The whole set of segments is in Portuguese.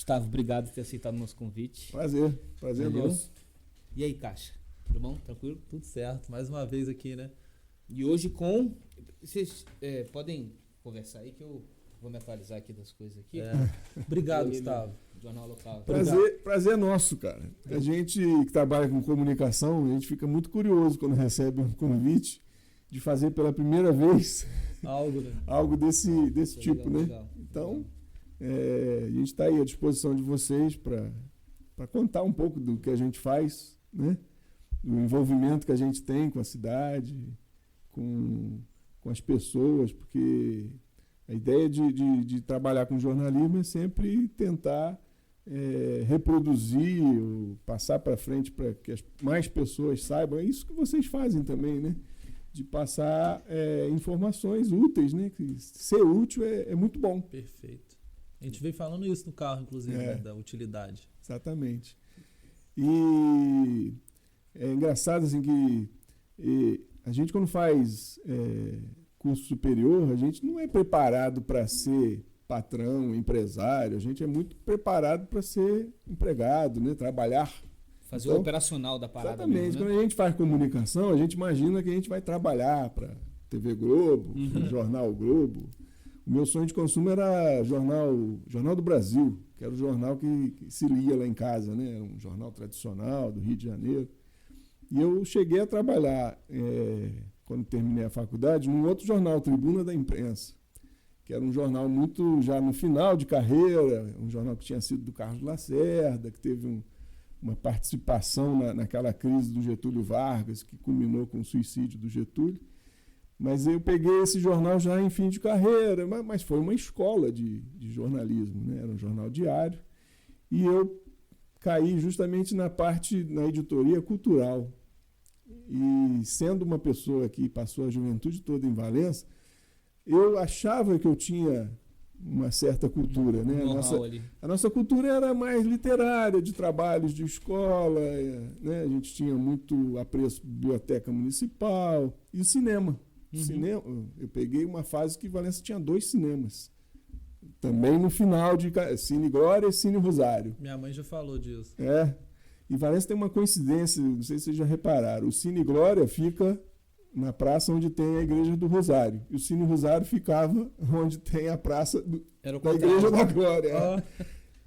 Gustavo, obrigado por ter aceitado o nosso convite. Prazer Valeu. nosso. E aí, Caixa? Tudo bom? Tranquilo? Tudo certo, mais uma vez aqui, né? E hoje com... Vocês podem conversar aí que eu vou me atualizar aqui das coisas aqui. Obrigado, Eu li Gustavo. no Jornal Local. Prazer nosso, cara. A gente que trabalha com comunicação, a gente fica muito curioso quando recebe um convite de fazer pela primeira vez Algo, né? algo desse tipo, Legal, né? legal. Então, a gente está aí à disposição de vocês para contar um pouco do que a gente faz, né? Do envolvimento que a gente tem com a cidade, com as pessoas, porque a ideia de trabalhar com jornalismo é sempre tentar reproduzir, ou passar para frente para que mais pessoas saibam. É isso que vocês fazem também, né? De passar informações úteis, né? Que ser útil é muito bom. Perfeito. A gente veio falando isso no carro, inclusive, né? Da utilidade. Exatamente. E é engraçado assim que a gente quando faz curso superior, a gente não é preparado para ser patrão, empresário, a gente é muito preparado para ser empregado, né? Trabalhar. Fazer Então, o operacional da parada. Exatamente. Mesmo, né? Quando a gente faz comunicação, a gente imagina que a gente vai trabalhar para TV Globo, Jornal Globo. O meu sonho de consumo era Jornal do Brasil, que era o jornal que se lia lá em casa, né? Era um jornal tradicional do Rio de Janeiro. E eu cheguei a trabalhar, quando terminei a faculdade, num outro jornal, Tribuna da Imprensa, que era um jornal muito já no final de carreira, um jornal que tinha sido do Carlos Lacerda, que teve uma participação naquela crise do Getúlio Vargas, que culminou com o suicídio do Getúlio. Mas eu peguei esse jornal já em fim de carreira, mas foi uma escola de jornalismo, né? Era um jornal diário. E eu caí justamente na editoria cultural. E sendo uma pessoa que passou a juventude toda em Valença, eu achava que eu tinha uma certa cultura, né? A nossa cultura era mais literária, de trabalhos de escola, né? A gente tinha muito apreço por biblioteca municipal e o cinema. Cinema, eu peguei uma fase que Valença tinha 2 cinemas. Também no final de Cine Glória e Cine Rosário. Minha mãe já falou disso. E Valença tem uma coincidência, não sei se vocês já repararam. O Cine Glória fica na praça onde tem a Igreja do Rosário. E o Cine Rosário ficava onde tem a praça da Igreja da Glória.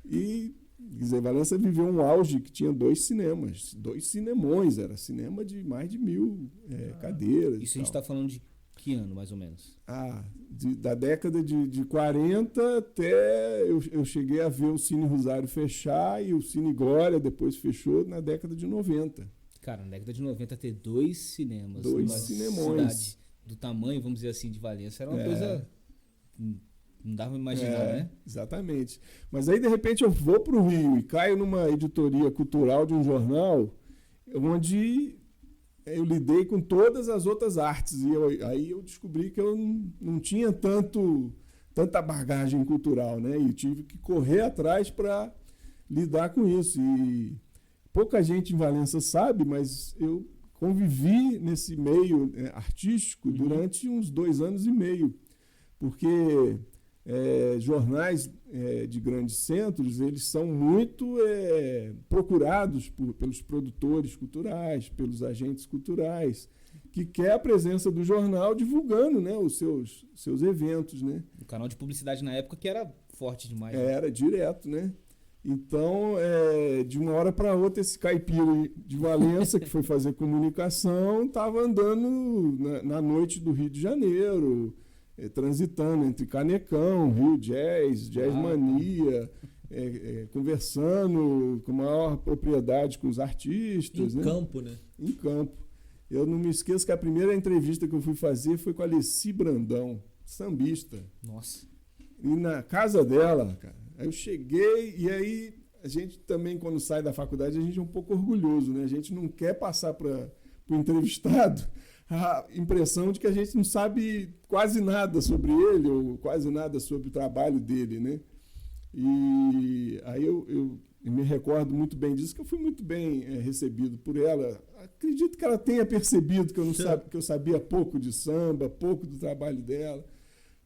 E quer dizer, Valença viveu um auge que tinha 2 cinemas, 2 cinemões, era cinema de mais de 1000 cadeiras. Isso a gente está falando de que ano, mais ou menos? Da década de 40 até eu cheguei a ver o Cine Rosário fechar e o Cine Glória depois fechou na década de 90. Cara, na década de 90 ter 2 cinemas. 2 cinemões. Cidade do tamanho, vamos dizer assim, de Valença, era uma coisa... Não dava pra imaginar, né? Exatamente. Mas aí, de repente, eu vou para o Rio e caio numa editoria cultural de um jornal onde eu lidei com todas as outras artes. E aí eu descobri que eu não tinha tanta bagagem cultural, né? E tive que correr atrás para lidar com isso. E pouca gente em Valença sabe, mas eu convivi nesse meio artístico durante uns 2 anos e meio. Porque jornais de grandes centros, eles são muito procurados pelos produtores culturais, pelos agentes culturais, que quer a presença do jornal divulgando, né, os seus eventos. Né? O canal de publicidade na época que era forte demais. Era direto, né? Então, de uma hora para outra, esse caipira de Valença, que foi fazer comunicação, estava andando na noite do Rio de Janeiro, transitando entre Canecão, Rio Jazz, Jazz Mania, conversando com maior propriedade com os artistas. Em campo, né? Em campo. Eu não me esqueço que a primeira entrevista que eu fui fazer foi com a Alessi Brandão, sambista. Nossa. E na casa dela, cara, aí eu cheguei e aí a gente também, quando sai da faculdade, a gente é um pouco orgulhoso, né? A gente não quer passar para o entrevistado a impressão de que a gente não sabe quase nada sobre ele ou quase nada sobre o trabalho dele, né? E aí eu me recordo muito bem disso, que eu fui muito bem recebido por ela. Acredito que ela tenha percebido que eu sabia pouco de samba, pouco do trabalho dela,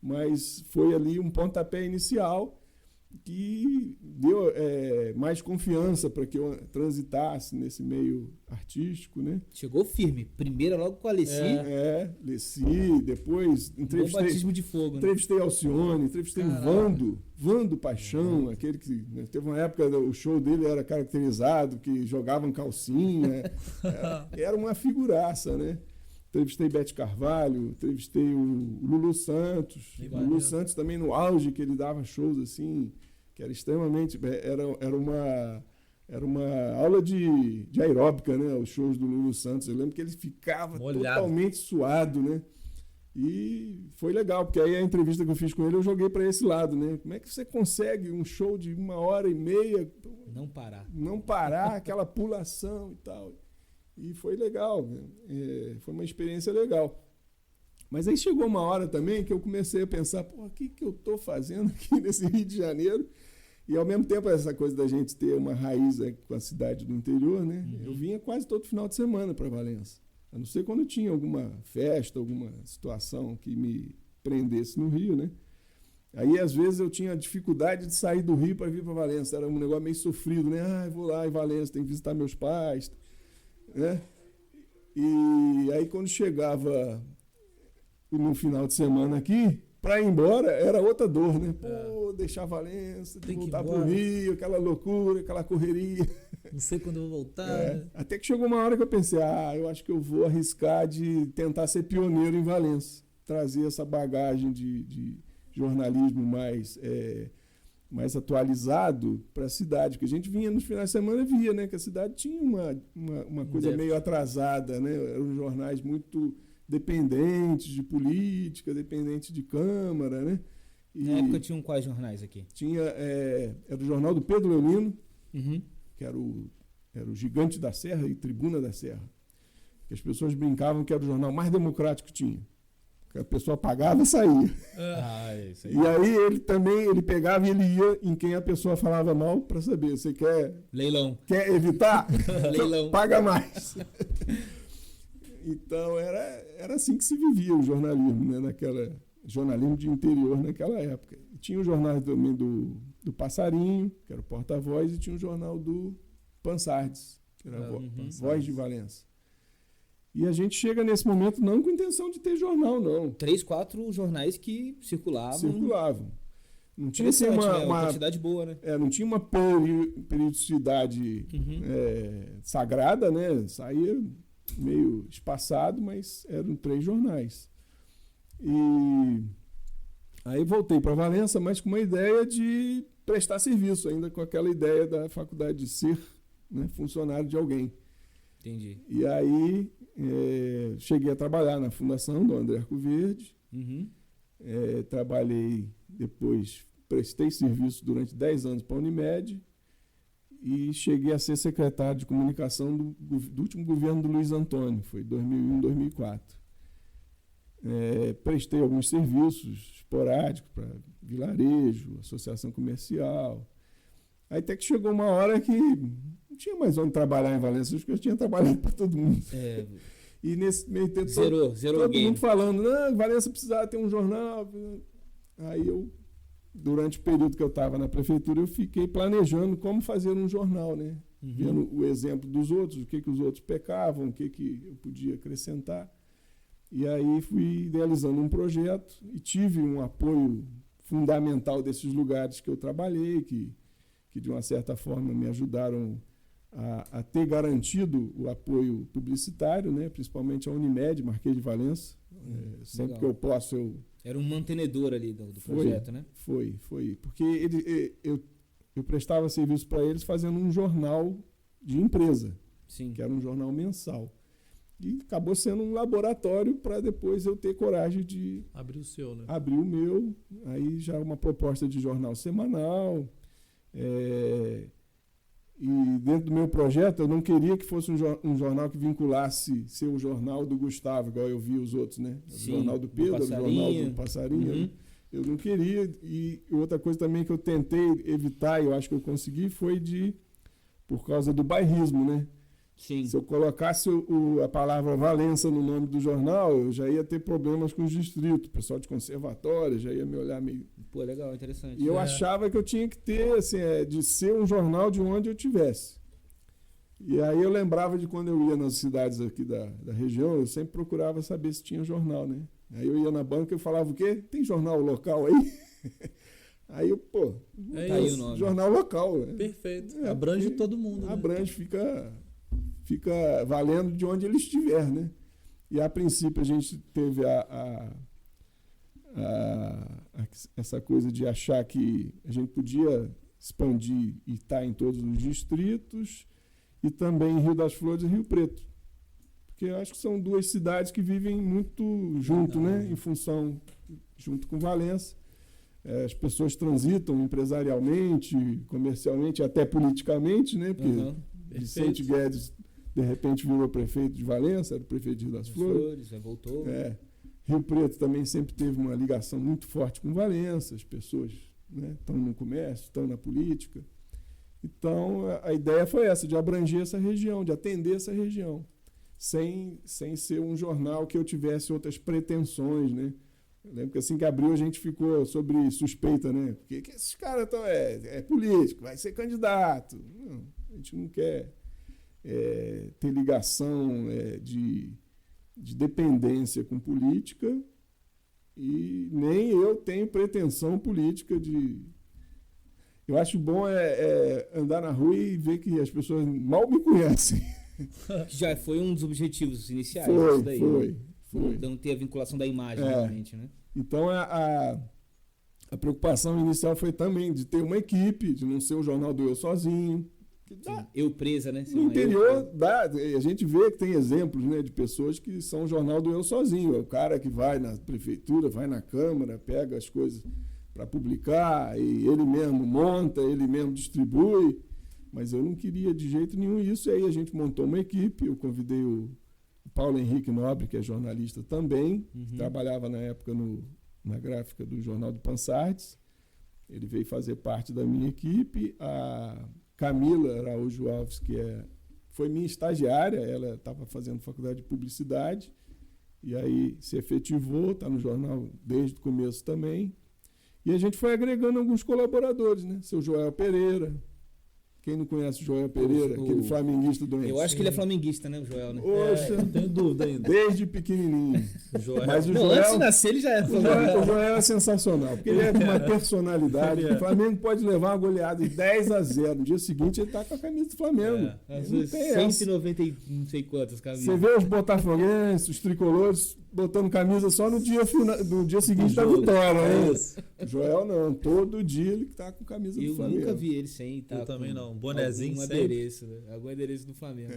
mas foi ali um pontapé inicial que deu mais confiança para que eu transitasse nesse meio artístico, né? Chegou firme. Primeiro logo com a Alessi. Leci, depois Bom batismo de fogo, né? entrevistei Alcione, entrevistei o Vando Paixão, aquele que, né, teve uma época, o show dele era caracterizado, que jogavam calcinha, era uma figuraça, né? Entrevistei Bete Carvalho, entrevistei o Lulu Santos. O Lulu Santos também no auge, que ele dava shows assim, que era extremamente... Era uma aula de aeróbica, né? Os shows do Lulu Santos. Eu lembro que ele ficava totalmente suado, né? E foi legal, porque aí a entrevista que eu fiz com ele, eu joguei para esse lado, né? Como é que você consegue um show de 1h30... Não parar, aquela pulação e tal... E foi legal, foi uma experiência legal. Mas aí chegou uma hora também que eu comecei a pensar, o que eu estou fazendo aqui nesse Rio de Janeiro? E ao mesmo tempo essa coisa da gente ter uma raiz com a cidade do interior, né? Eu vinha quase todo final de semana para Valença. A não ser quando tinha alguma festa, alguma situação que me prendesse no Rio, né? Aí às vezes eu tinha dificuldade de sair do Rio para vir para Valença. Era um negócio meio sofrido, né? Eu vou lá em Valença, tenho que visitar meus pais... né? E aí quando chegava no final de semana aqui, para ir embora era outra dor, né? Deixar Valença, voltar pro Rio, aquela loucura, aquela correria. Não sei quando eu vou voltar. Né? Até que chegou uma hora que eu pensei, eu acho que eu vou arriscar de tentar ser pioneiro em Valença, trazer essa bagagem de jornalismo mais atualizado para a cidade, porque a gente vinha nos finais de semana e via, né, que a cidade tinha uma coisa meio atrasada, né, eram jornais muito dependentes de política, dependentes de Câmara, né. E na época tinham quais jornais aqui? Era o jornal do Pedro Leonino, que era o Gigante da Serra e Tribuna da Serra, que as pessoas brincavam que era o jornal mais democrático que tinha. A pessoa pagava e saía. Isso aí. E aí ele pegava e ele ia em quem a pessoa falava mal para saber. Você quer... Leilão. Quer evitar? Leilão. Paga mais. Então era assim que se vivia o jornalismo, né? Jornalismo de interior naquela época. E tinha o jornal também do Passarinho, que era o porta-voz, e tinha o jornal do Pansardes, que era a Voz de Valença. E a gente chega nesse momento não com intenção de ter jornal, não. 3, 4 jornais que circulavam. Não tinha assim, uma quantidade boa, né? Não tinha uma periodicidade sagrada, né? Saía meio espaçado, mas eram 3 jornais. E aí voltei para Valença, mas com uma ideia de prestar serviço, ainda com aquela ideia da faculdade de ser, né, funcionário de alguém. Entendi. E aí cheguei a trabalhar na fundação do André Arcoverde. Trabalhei depois, prestei serviço durante 10 anos para a Unimed e cheguei a ser secretário de comunicação do último governo do Luiz Antônio, foi 2001, 2004. Prestei alguns serviços esporádicos para vilarejo, associação comercial. Aí até que chegou uma hora que não tinha mais onde trabalhar em Valença, acho que eu tinha trabalhado para todo mundo. E nesse meio tempo, zerou todo mundo falando, Valença precisava ter um jornal. Aí durante o período que eu estava na prefeitura, eu fiquei planejando como fazer um jornal, né? Vendo o exemplo dos outros, o que os outros pecavam, o que eu podia acrescentar. E aí fui idealizando um projeto e tive um apoio fundamental desses lugares que eu trabalhei, que de uma certa forma me ajudaram a ter garantido o apoio publicitário, né? Principalmente a Unimed, Marquês de Valença. Sempre legal. Que eu posso... Era um mantenedor ali do projeto, né? Foi. Porque eu prestava serviço para eles fazendo um jornal de empresa, que era um jornal mensal. E acabou sendo um laboratório para depois eu ter coragem de... abrir o seu, né? Abrir o meu. Aí já uma proposta de jornal semanal. E dentro do meu projeto eu não queria que fosse um jornal que vinculasse ser o jornal do Gustavo, igual eu vi os outros, né? O jornal do Pedro, o jornal do Passarinho. Eu não queria. E outra coisa também que eu tentei evitar, e eu acho que eu consegui, foi por causa do bairrismo, né? Sim. Se eu colocasse a palavra Valença no nome do jornal, eu já ia ter problemas com os distritos, o pessoal de conservatório já ia me olhar meio Pô, legal, interessante. E eu achava que eu tinha que ter, assim, de ser um jornal de onde eu tivesse. E aí eu lembrava de quando eu ia nas cidades aqui da região, eu sempre procurava saber se tinha jornal, né? Aí eu ia na banca e falava, o quê? Tem jornal local aí? Aí eu, pô, É tá aí isso. o nome. jornal local. Né? Perfeito. Abrange todo mundo. Né? Abrange, fica valendo de onde ele estiver, né? E a princípio a gente teve essa coisa de achar que a gente podia expandir e estar em todos os distritos e também em Rio das Flores e Rio Preto. Porque eu acho que são duas cidades que vivem muito junto, né? Em função, junto com Valença. As pessoas transitam empresarialmente, comercialmente, até politicamente, né? Porque Vicente Guedes, de repente, virou prefeito de Valença, era o prefeito de Rio das Flores. Já voltou. Rio Preto também sempre teve uma ligação muito forte com Valença, as pessoas, né, estão no comércio, estão na política. Então, a ideia foi essa, de abranger essa região, de atender essa região, sem ser um jornal que eu tivesse outras pretensões, né? Eu lembro que assim que abriu a gente ficou sobre suspeita, né? Porque que esses caras estão... É político, vai ser candidato. Não, a gente não quer ter ligação de dependência com política e nem eu tenho pretensão política de... Eu acho bom andar na rua e ver que as pessoas mal me conhecem. Já foi um dos objetivos iniciais. Foi, isso daí, foi. Né? Não ter a vinculação da imagem, realmente, né? Então, a preocupação inicial foi também de ter uma equipe, de não ser o jornal do eu sozinho. Eu presa, né? No interior, a gente vê que tem exemplos, né, de pessoas que são o jornal do eu sozinho. É o cara que vai na prefeitura, vai na Câmara, pega as coisas para publicar, e ele mesmo monta, ele mesmo distribui. Mas eu não queria de jeito nenhum isso. E aí a gente montou uma equipe, eu convidei o Paulo Henrique Nobre, que é jornalista também, que trabalhava na época na gráfica do Jornal do Pansartes. Ele veio fazer parte da minha equipe. A Camila Araújo Alves, que foi minha estagiária, ela estava fazendo faculdade de publicidade, e aí se efetivou, está no jornal desde o começo também. E a gente foi agregando alguns colaboradores, né? Seu Joel Pereira. Quem não conhece o Joel Pereira, aquele flamenguista doente? Eu acho que ele é flamenguista, né, o Joel, né? Poxa, não tenho dúvida ainda. Desde pequenininho. Mas o Não, Joel, antes de nascer ele já é o Joel é sensacional, porque ele é de uma personalidade. O Flamengo pode levar uma goleada de 10-0. No dia seguinte ele tá com a camisa do Flamengo. Às Não vezes tem essa. 190 e não sei quantas camisas. Você vê os botafoguenses, os tricolores, botando camisa só no dia seguinte da vitória. Né? O Joel não, todo dia ele tá com camisa do Flamengo. Eu nunca vi ele sem estar. Eu também não. Bonezinho algum sempre. adereço, né? Algum adereço do Flamengo.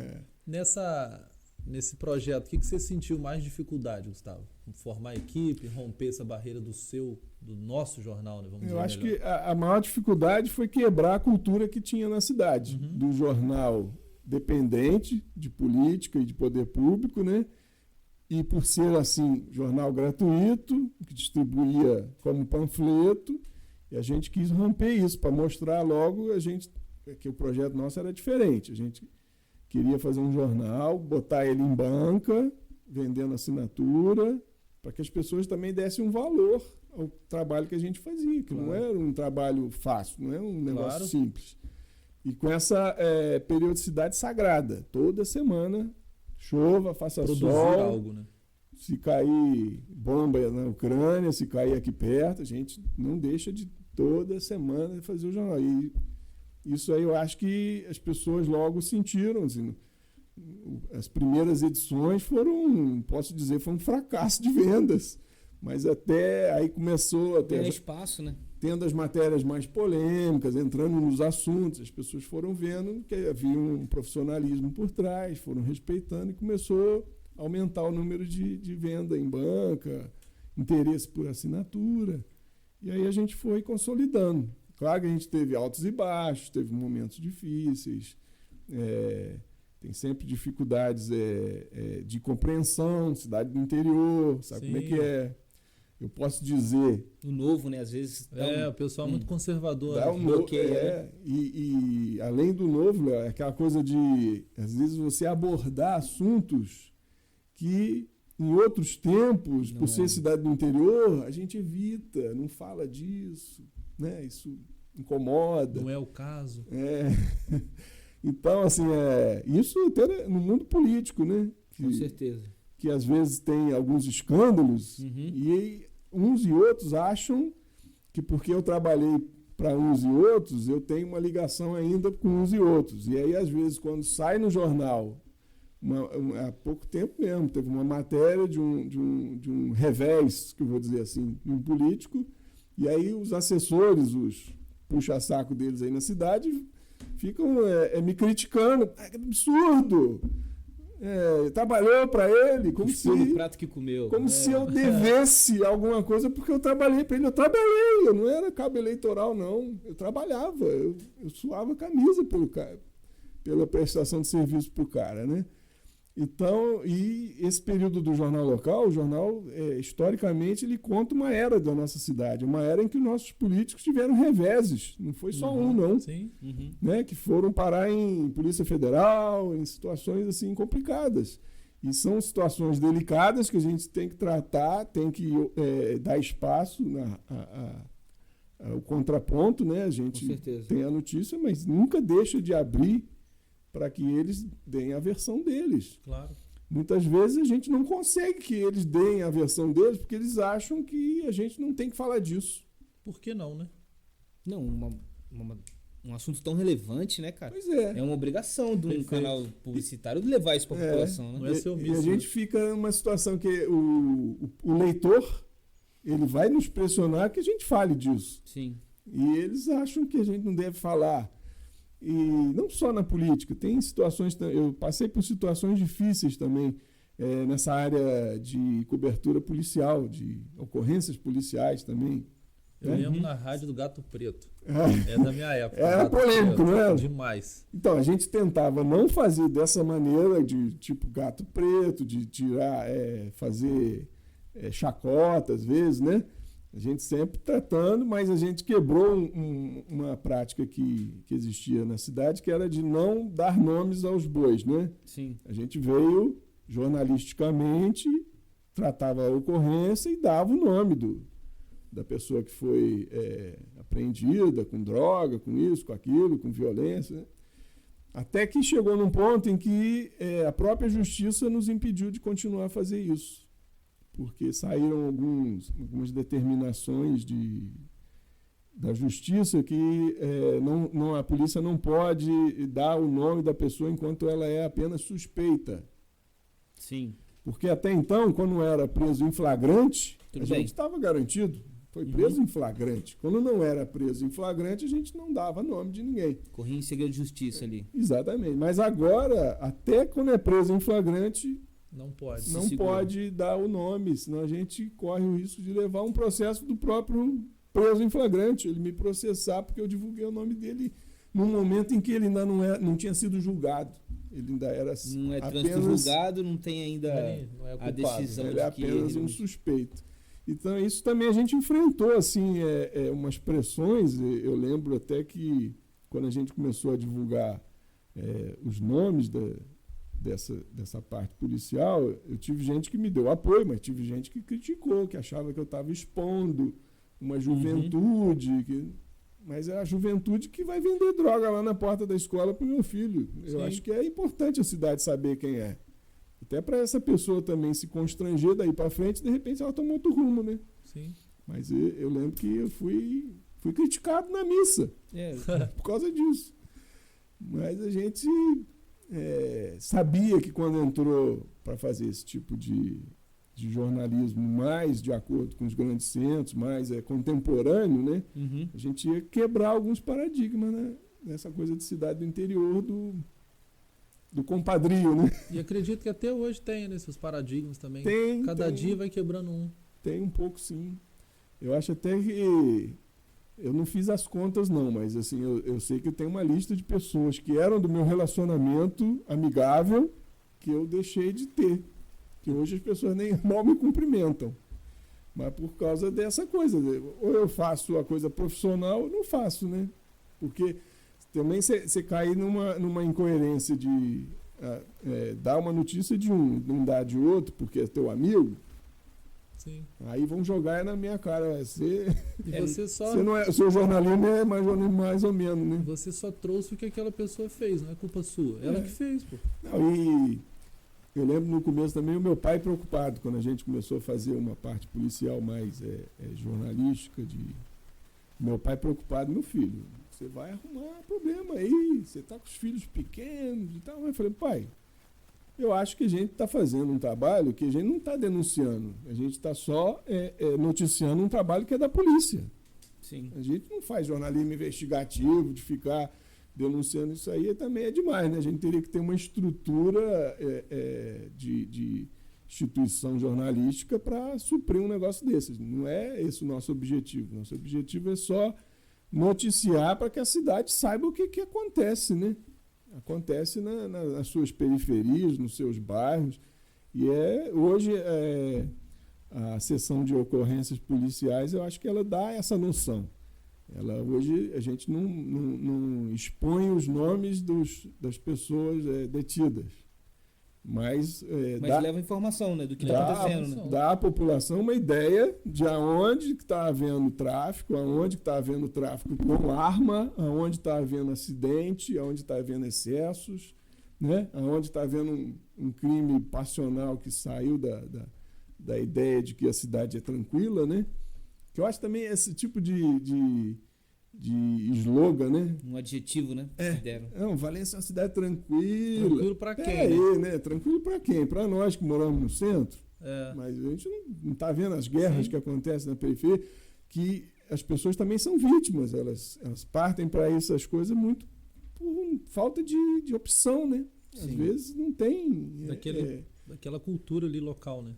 Nesse projeto, o que você sentiu mais dificuldade, Gustavo? Formar equipe, romper essa barreira do nosso jornal, né? Vamos dizer. Eu acho que a maior dificuldade foi quebrar a cultura que tinha na cidade, do jornal dependente de política e de poder público, né? E por ser assim, jornal gratuito, que distribuía como panfleto, e a gente quis romper isso para mostrar logo que o projeto nosso era diferente. A gente queria fazer um jornal, botar ele em banca, vendendo assinatura, para que as pessoas também dessem um valor ao trabalho que a gente fazia, que não era um trabalho fácil, não é um negócio simples. E com essa periodicidade sagrada, toda semana, chova, faça produzir sol, algo, né? Se cair bomba na Ucrânia, se cair aqui perto, a gente não deixa de toda semana fazer o jornal. E isso aí eu acho que as pessoas logo sentiram. Assim, as primeiras edições posso dizer, foi um fracasso de vendas. Mas até aí começou a ter espaço, né? Tendo as matérias mais polêmicas, entrando nos assuntos, as pessoas foram vendo que havia um profissionalismo por trás, foram respeitando e começou a aumentar o número de venda em banca, interesse por assinatura. E aí a gente foi consolidando. Claro que a gente teve altos e baixos, teve momentos difíceis, tem sempre dificuldades de compreensão, cidade do interior, sabe como é que é. Eu posso dizer... O novo, né? Às vezes... o pessoal é muito conservador. Dá um bloqueio, e além do novo, aquela coisa de, às vezes, você abordar assuntos que em outros tempos, Não por ser é. cidade do interior, a gente evita, não fala disso, né? Isso incomoda. Não é o caso. É. Então, assim, isso até no mundo político, né? Com certeza. Que às vezes tem alguns escândalos Uhum. e aí uns e outros acham que porque eu trabalhei para uns e outros, eu tenho uma ligação ainda com uns e outros. E aí, às vezes, quando sai no jornal, há pouco tempo mesmo, teve uma matéria de um revés, que eu vou dizer assim, de um político, e aí os assessores, os puxa-saco deles aí na cidade, ficam me criticando. Que absurdo! Trabalhou para ele, como Cuspiu no se... prato que comeu. Como se eu devesse alguma coisa porque eu trabalhei para ele. Eu trabalhei, eu não era cabo eleitoral, não. Eu trabalhava, eu suava a camisa pela prestação de serviço para o cara, né? Então, e esse período do jornal local, o jornal, historicamente, ele conta uma era da nossa cidade, uma era em que nossos políticos tiveram reveses, não foi só um, não. Sim. Uhum. Né, que foram parar em Polícia Federal, em situações assim complicadas. E são situações delicadas que a gente tem que tratar, tem que dar espaço ao contraponto, né? A gente tem a notícia, mas nunca deixa de abrir para que eles deem a versão deles. Claro. Muitas vezes a gente não consegue que eles deem a versão deles porque eles acham que a gente não tem que falar disso. Por que não, né? Não, um assunto tão relevante, né, cara? Pois é. É uma obrigação de um Perfeito. canal publicitário levar isso para a população, né? Não é ser E omisso, a gente fica numa situação que o leitor ele vai nos pressionar que a gente fale disso. Sim. E eles acham que a gente não deve falar. E não só na política, tem situações, eu passei por situações difíceis também nessa área de cobertura policial, de ocorrências policiais também. Eu lembro na rádio do Gato Preto. É. É da minha época. Era Gato polêmico, Preto. não era? Demais. Então, a gente tentava não fazer dessa maneira, de tipo Gato Preto, de tirar, fazer chacota às vezes, né? A gente sempre tratando, mas a gente quebrou uma prática que existia na cidade, que era de não dar nomes aos bois, né? Sim. A gente veio jornalisticamente, tratava a ocorrência e dava o nome da pessoa que foi apreendida com droga, com isso, com aquilo, com violência, né? Até que chegou num ponto em que a própria justiça nos impediu de continuar a fazer isso. Porque saíram algumas determinações da justiça que a polícia não pode dar o nome da pessoa enquanto ela é apenas suspeita. Sim. Porque até então, quando era preso em flagrante, Tudo a bem. gente estava garantido. Foi preso em flagrante. Quando não era preso em flagrante, a gente não dava nome de ninguém. Corria em segredo de justiça ali. Exatamente. Mas agora, até quando é preso em flagrante, Não pode. não segura. pode dar o nome, senão a gente corre o risco de levar um processo do próprio preso em flagrante. Ele me processar porque eu divulguei o nome dele num momento em que ele ainda não tinha sido julgado. Ele ainda era Não é trânsito apenas, julgado, não tem ainda Não é a culpado. decisão ele é de que apenas ele... um suspeito. Então, isso também a gente enfrentou, assim, umas pressões. Eu lembro até que, quando a gente começou a divulgar os nomes dessa parte policial, eu tive gente que me deu apoio, mas tive gente que criticou, que achava que eu estava expondo uma juventude, mas é a juventude que vai vender droga lá na porta da escola para o meu filho. Eu Sim. acho que é importante a cidade saber quem é. Até para essa pessoa também se constranger daí para frente, de repente ela toma outro rumo, né? Sim. Mas eu lembro que eu fui criticado na missa por causa disso. Mas a gente sabia que quando entrou para fazer esse tipo de jornalismo mais de acordo com os grandes centros, mais contemporâneo, né? Uhum. A gente ia quebrar alguns paradigmas, né? Nessa coisa de cidade do interior do compadrio, né? E acredito que até hoje tem nesses paradigmas também. Tem, Cada dia vai quebrando um. Tem um pouco, sim. Eu acho até que... Eu não fiz as contas, não, mas assim, eu sei que tem uma lista de pessoas que eram do meu relacionamento amigável que eu deixei de ter. Que hoje as pessoas nem mal me cumprimentam. Mas por causa dessa coisa. Ou eu faço a coisa profissional ou não faço, né? Porque também você cai numa incoerência de... dar uma notícia de um, não dar de outro, porque é teu amigo, Sim. aí vão jogar na minha cara. Você E você só, não é, o seu jornalismo é mais ou menos, né? você só trouxe o que aquela pessoa fez, não é culpa sua. Ela que fez, pô. Não, e eu lembro no começo também o meu pai preocupado, quando a gente começou a fazer uma parte policial mais jornalística, meu pai preocupado, meu filho, você vai arrumar problema aí, você está com os filhos pequenos e tal. Eu falei, pai, eu acho que a gente está fazendo um trabalho que a gente não está denunciando, a gente está só noticiando um trabalho que é da polícia. Sim. A gente não faz jornalismo investigativo, de ficar denunciando isso aí, também é demais, né? A gente teria que ter uma estrutura de instituição jornalística para suprir um negócio desses. Não é esse o nosso objetivo. Nosso objetivo é só noticiar para que a cidade saiba o que acontece, né? Acontece nas suas periferias, nos seus bairros. E hoje a seção de ocorrências policiais, eu acho que ela dá essa noção. Hoje a gente não expõe os nomes das pessoas detidas, mas leva informação, né, do que está acontecendo. Né? Dá à população uma ideia de aonde está havendo tráfico, aonde está havendo tráfico com arma, aonde está havendo acidente, aonde está havendo excessos, né? Aonde está havendo um crime passional que saiu da ideia de que a cidade é tranquila, né? Que eu acho também esse tipo de slogan, né? Um adjetivo, né? Que deram. Não, Valência é uma cidade tranquila. Tranquilo pra quem? Aí, né? Tranquilo pra quem? Pra nós que moramos no centro. É. Mas a gente não tá vendo as guerras que acontecem na periferia, que as pessoas também são vítimas. Elas partem para essas coisas muito por falta de opção, né? Às vezes não tem. Daquela cultura ali local, né?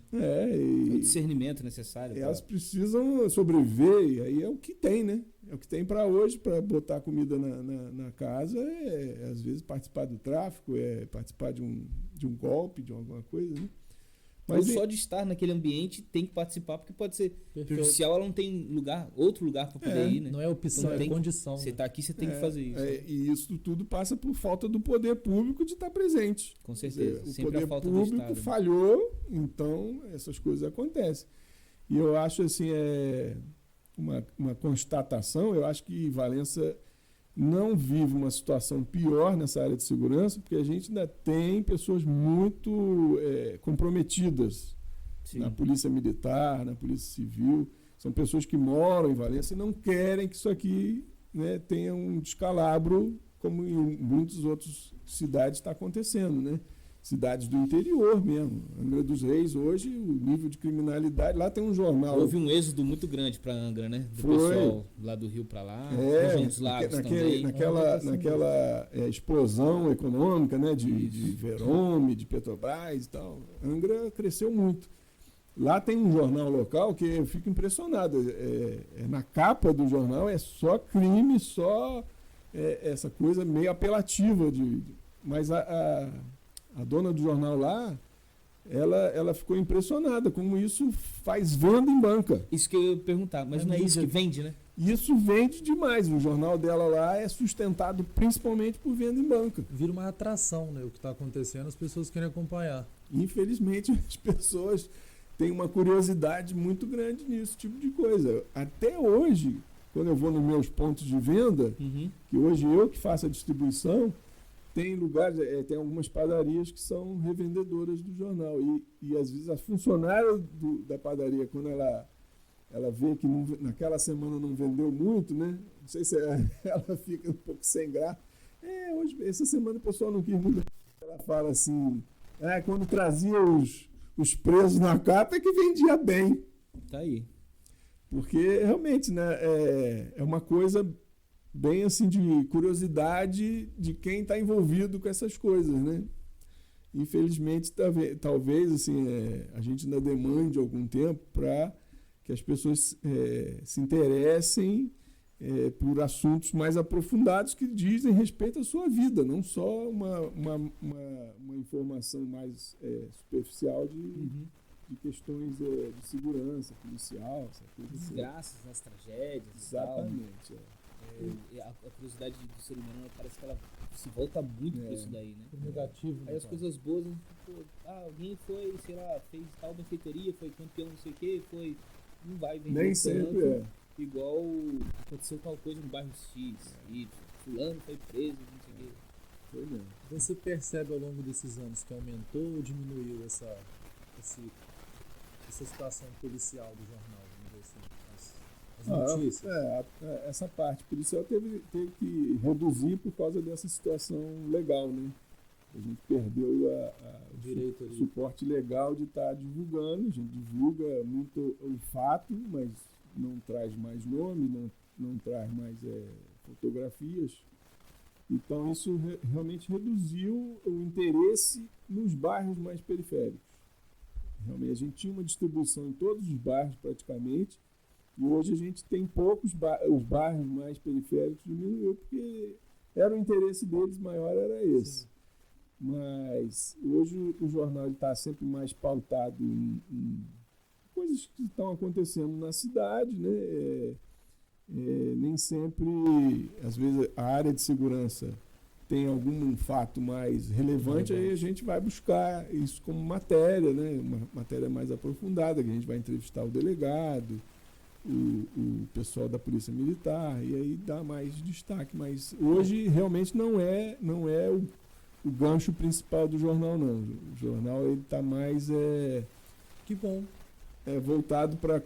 O discernimento necessário. Elas precisam sobreviver, e aí é o que tem, né? É o que tem para hoje, para botar comida na casa, às vezes participar do tráfico, participar de um golpe, de alguma coisa, né? Mas só de estar naquele ambiente tem que participar, porque pode ser prejudicial, ela não tem outro lugar para poder ir, né? Não é opção, então, condição. Você está aqui, você tem que fazer isso. E isso tudo passa por falta do poder público de estar presente. Com certeza. Dizer, sempre o poder a falta público do Estado, falhou, então essas coisas acontecem. E eu acho assim, uma constatação, eu acho que Valença não vive uma situação pior nessa área de segurança, porque a gente ainda tem pessoas muito comprometidas na polícia militar, na polícia civil. São pessoas que moram em Valença e não querem que isso aqui, né, tenha um descalabro, como em muitas outras cidades está acontecendo, né? Cidades do interior mesmo. Angra dos Reis, hoje, o nível de criminalidade, lá tem um jornal. Houve um êxodo muito grande para Angra, né? Do pessoal lá do Rio para lá, região dos lagos também. Naquela explosão econômica, né? De Verome, de Petrobras e tal. Angra cresceu muito. Lá tem um jornal local que eu fico impressionado. Na capa do jornal é só crime, só essa coisa meio apelativa. Mas a dona do jornal lá, ela ficou impressionada como isso faz venda em banca. Isso que eu ia perguntar, mas não é isso que vende, né? Isso vende demais. O jornal dela lá é sustentado principalmente por venda em banca. Vira uma atração, né? O que está acontecendo, as pessoas querem acompanhar. Infelizmente, as pessoas têm uma curiosidade muito grande nisso tipo de coisa. Até hoje, quando eu vou nos meus pontos de venda, que hoje eu que faço a distribuição, tem lugares, tem algumas padarias que são revendedoras do jornal. E às vezes a funcionária da padaria, quando ela vê que naquela semana não vendeu muito, né? Não sei se ela fica um pouco sem graça. Hoje, essa semana o pessoal não quis muito. Ela fala assim, quando trazia os presos na capa é que vendia bem. Tá aí. Porque realmente, né, é uma coisa bem assim de curiosidade de quem está envolvido com essas coisas, né? Infelizmente, talvez assim, a gente ainda demande algum tempo para que as pessoas se interessem por assuntos mais aprofundados que dizem respeito à sua vida, não só uma informação mais superficial de questões de segurança policial, essa coisa assim. Desgraças, as tragédias. Exatamente. A curiosidade do ser humano parece que ela se volta muito pra isso daí, né? Negativo. Aí as coisas boas, pô, alguém foi, sei lá, fez tal benfeitoria, foi campeão não sei o que, foi. Não vai vender Nem tanto, sempre é. igual aconteceu tal coisa no bairro X, e fulano foi preso, não sei o que. Foi mesmo. Então você percebe ao longo desses anos que aumentou ou diminuiu essa situação policial do jornal, vamos dizer assim, as notícias? Essa parte policial teve que reduzir por causa dessa situação legal, né? A gente perdeu o suporte legal de estar divulgando. A gente divulga muito o fato, mas não traz mais nome, não traz mais fotografias. Então isso realmente reduziu o interesse nos bairros mais periféricos. Realmente a gente tinha uma distribuição em todos os bairros praticamente, e hoje a gente tem poucos os bairros mais periféricos diminuiu, porque era o interesse deles maior, era esse. Sim. Mas hoje o jornal está sempre mais pautado em coisas que estão acontecendo na cidade, né? Nem sempre, às vezes, a área de segurança tem algum fato mais relevante, aí a gente vai buscar isso como matéria, né? Uma matéria mais aprofundada, que a gente vai entrevistar o delegado, o pessoal da Polícia Militar, e aí dá mais destaque. Mas hoje realmente não é o gancho principal do jornal, não. O jornal está mais que bom, voltado para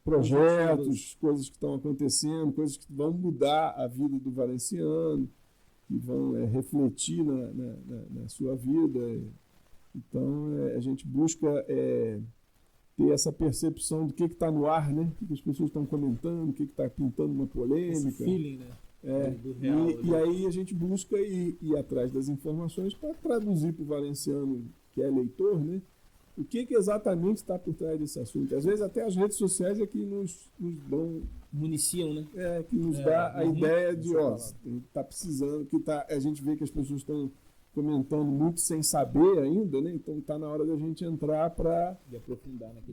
projetos, coisas que estão acontecendo, coisas que vão mudar a vida do valenciano, que vão refletir na sua vida. Então, a gente busca ter essa percepção do que está no ar, né? O que as pessoas estão comentando, o que está pintando uma polêmica. Esse feeling, né? Do real, e aí a gente busca ir atrás das informações para traduzir para o valenciano que é leitor, né? O que exatamente está por trás desse assunto. Às vezes até as redes sociais é que nos dão... municiam, né? Que nos dá a ideia de, está precisando, a gente vê que as pessoas estão comentando muito sem saber ainda, né? Então está na hora da gente entrar para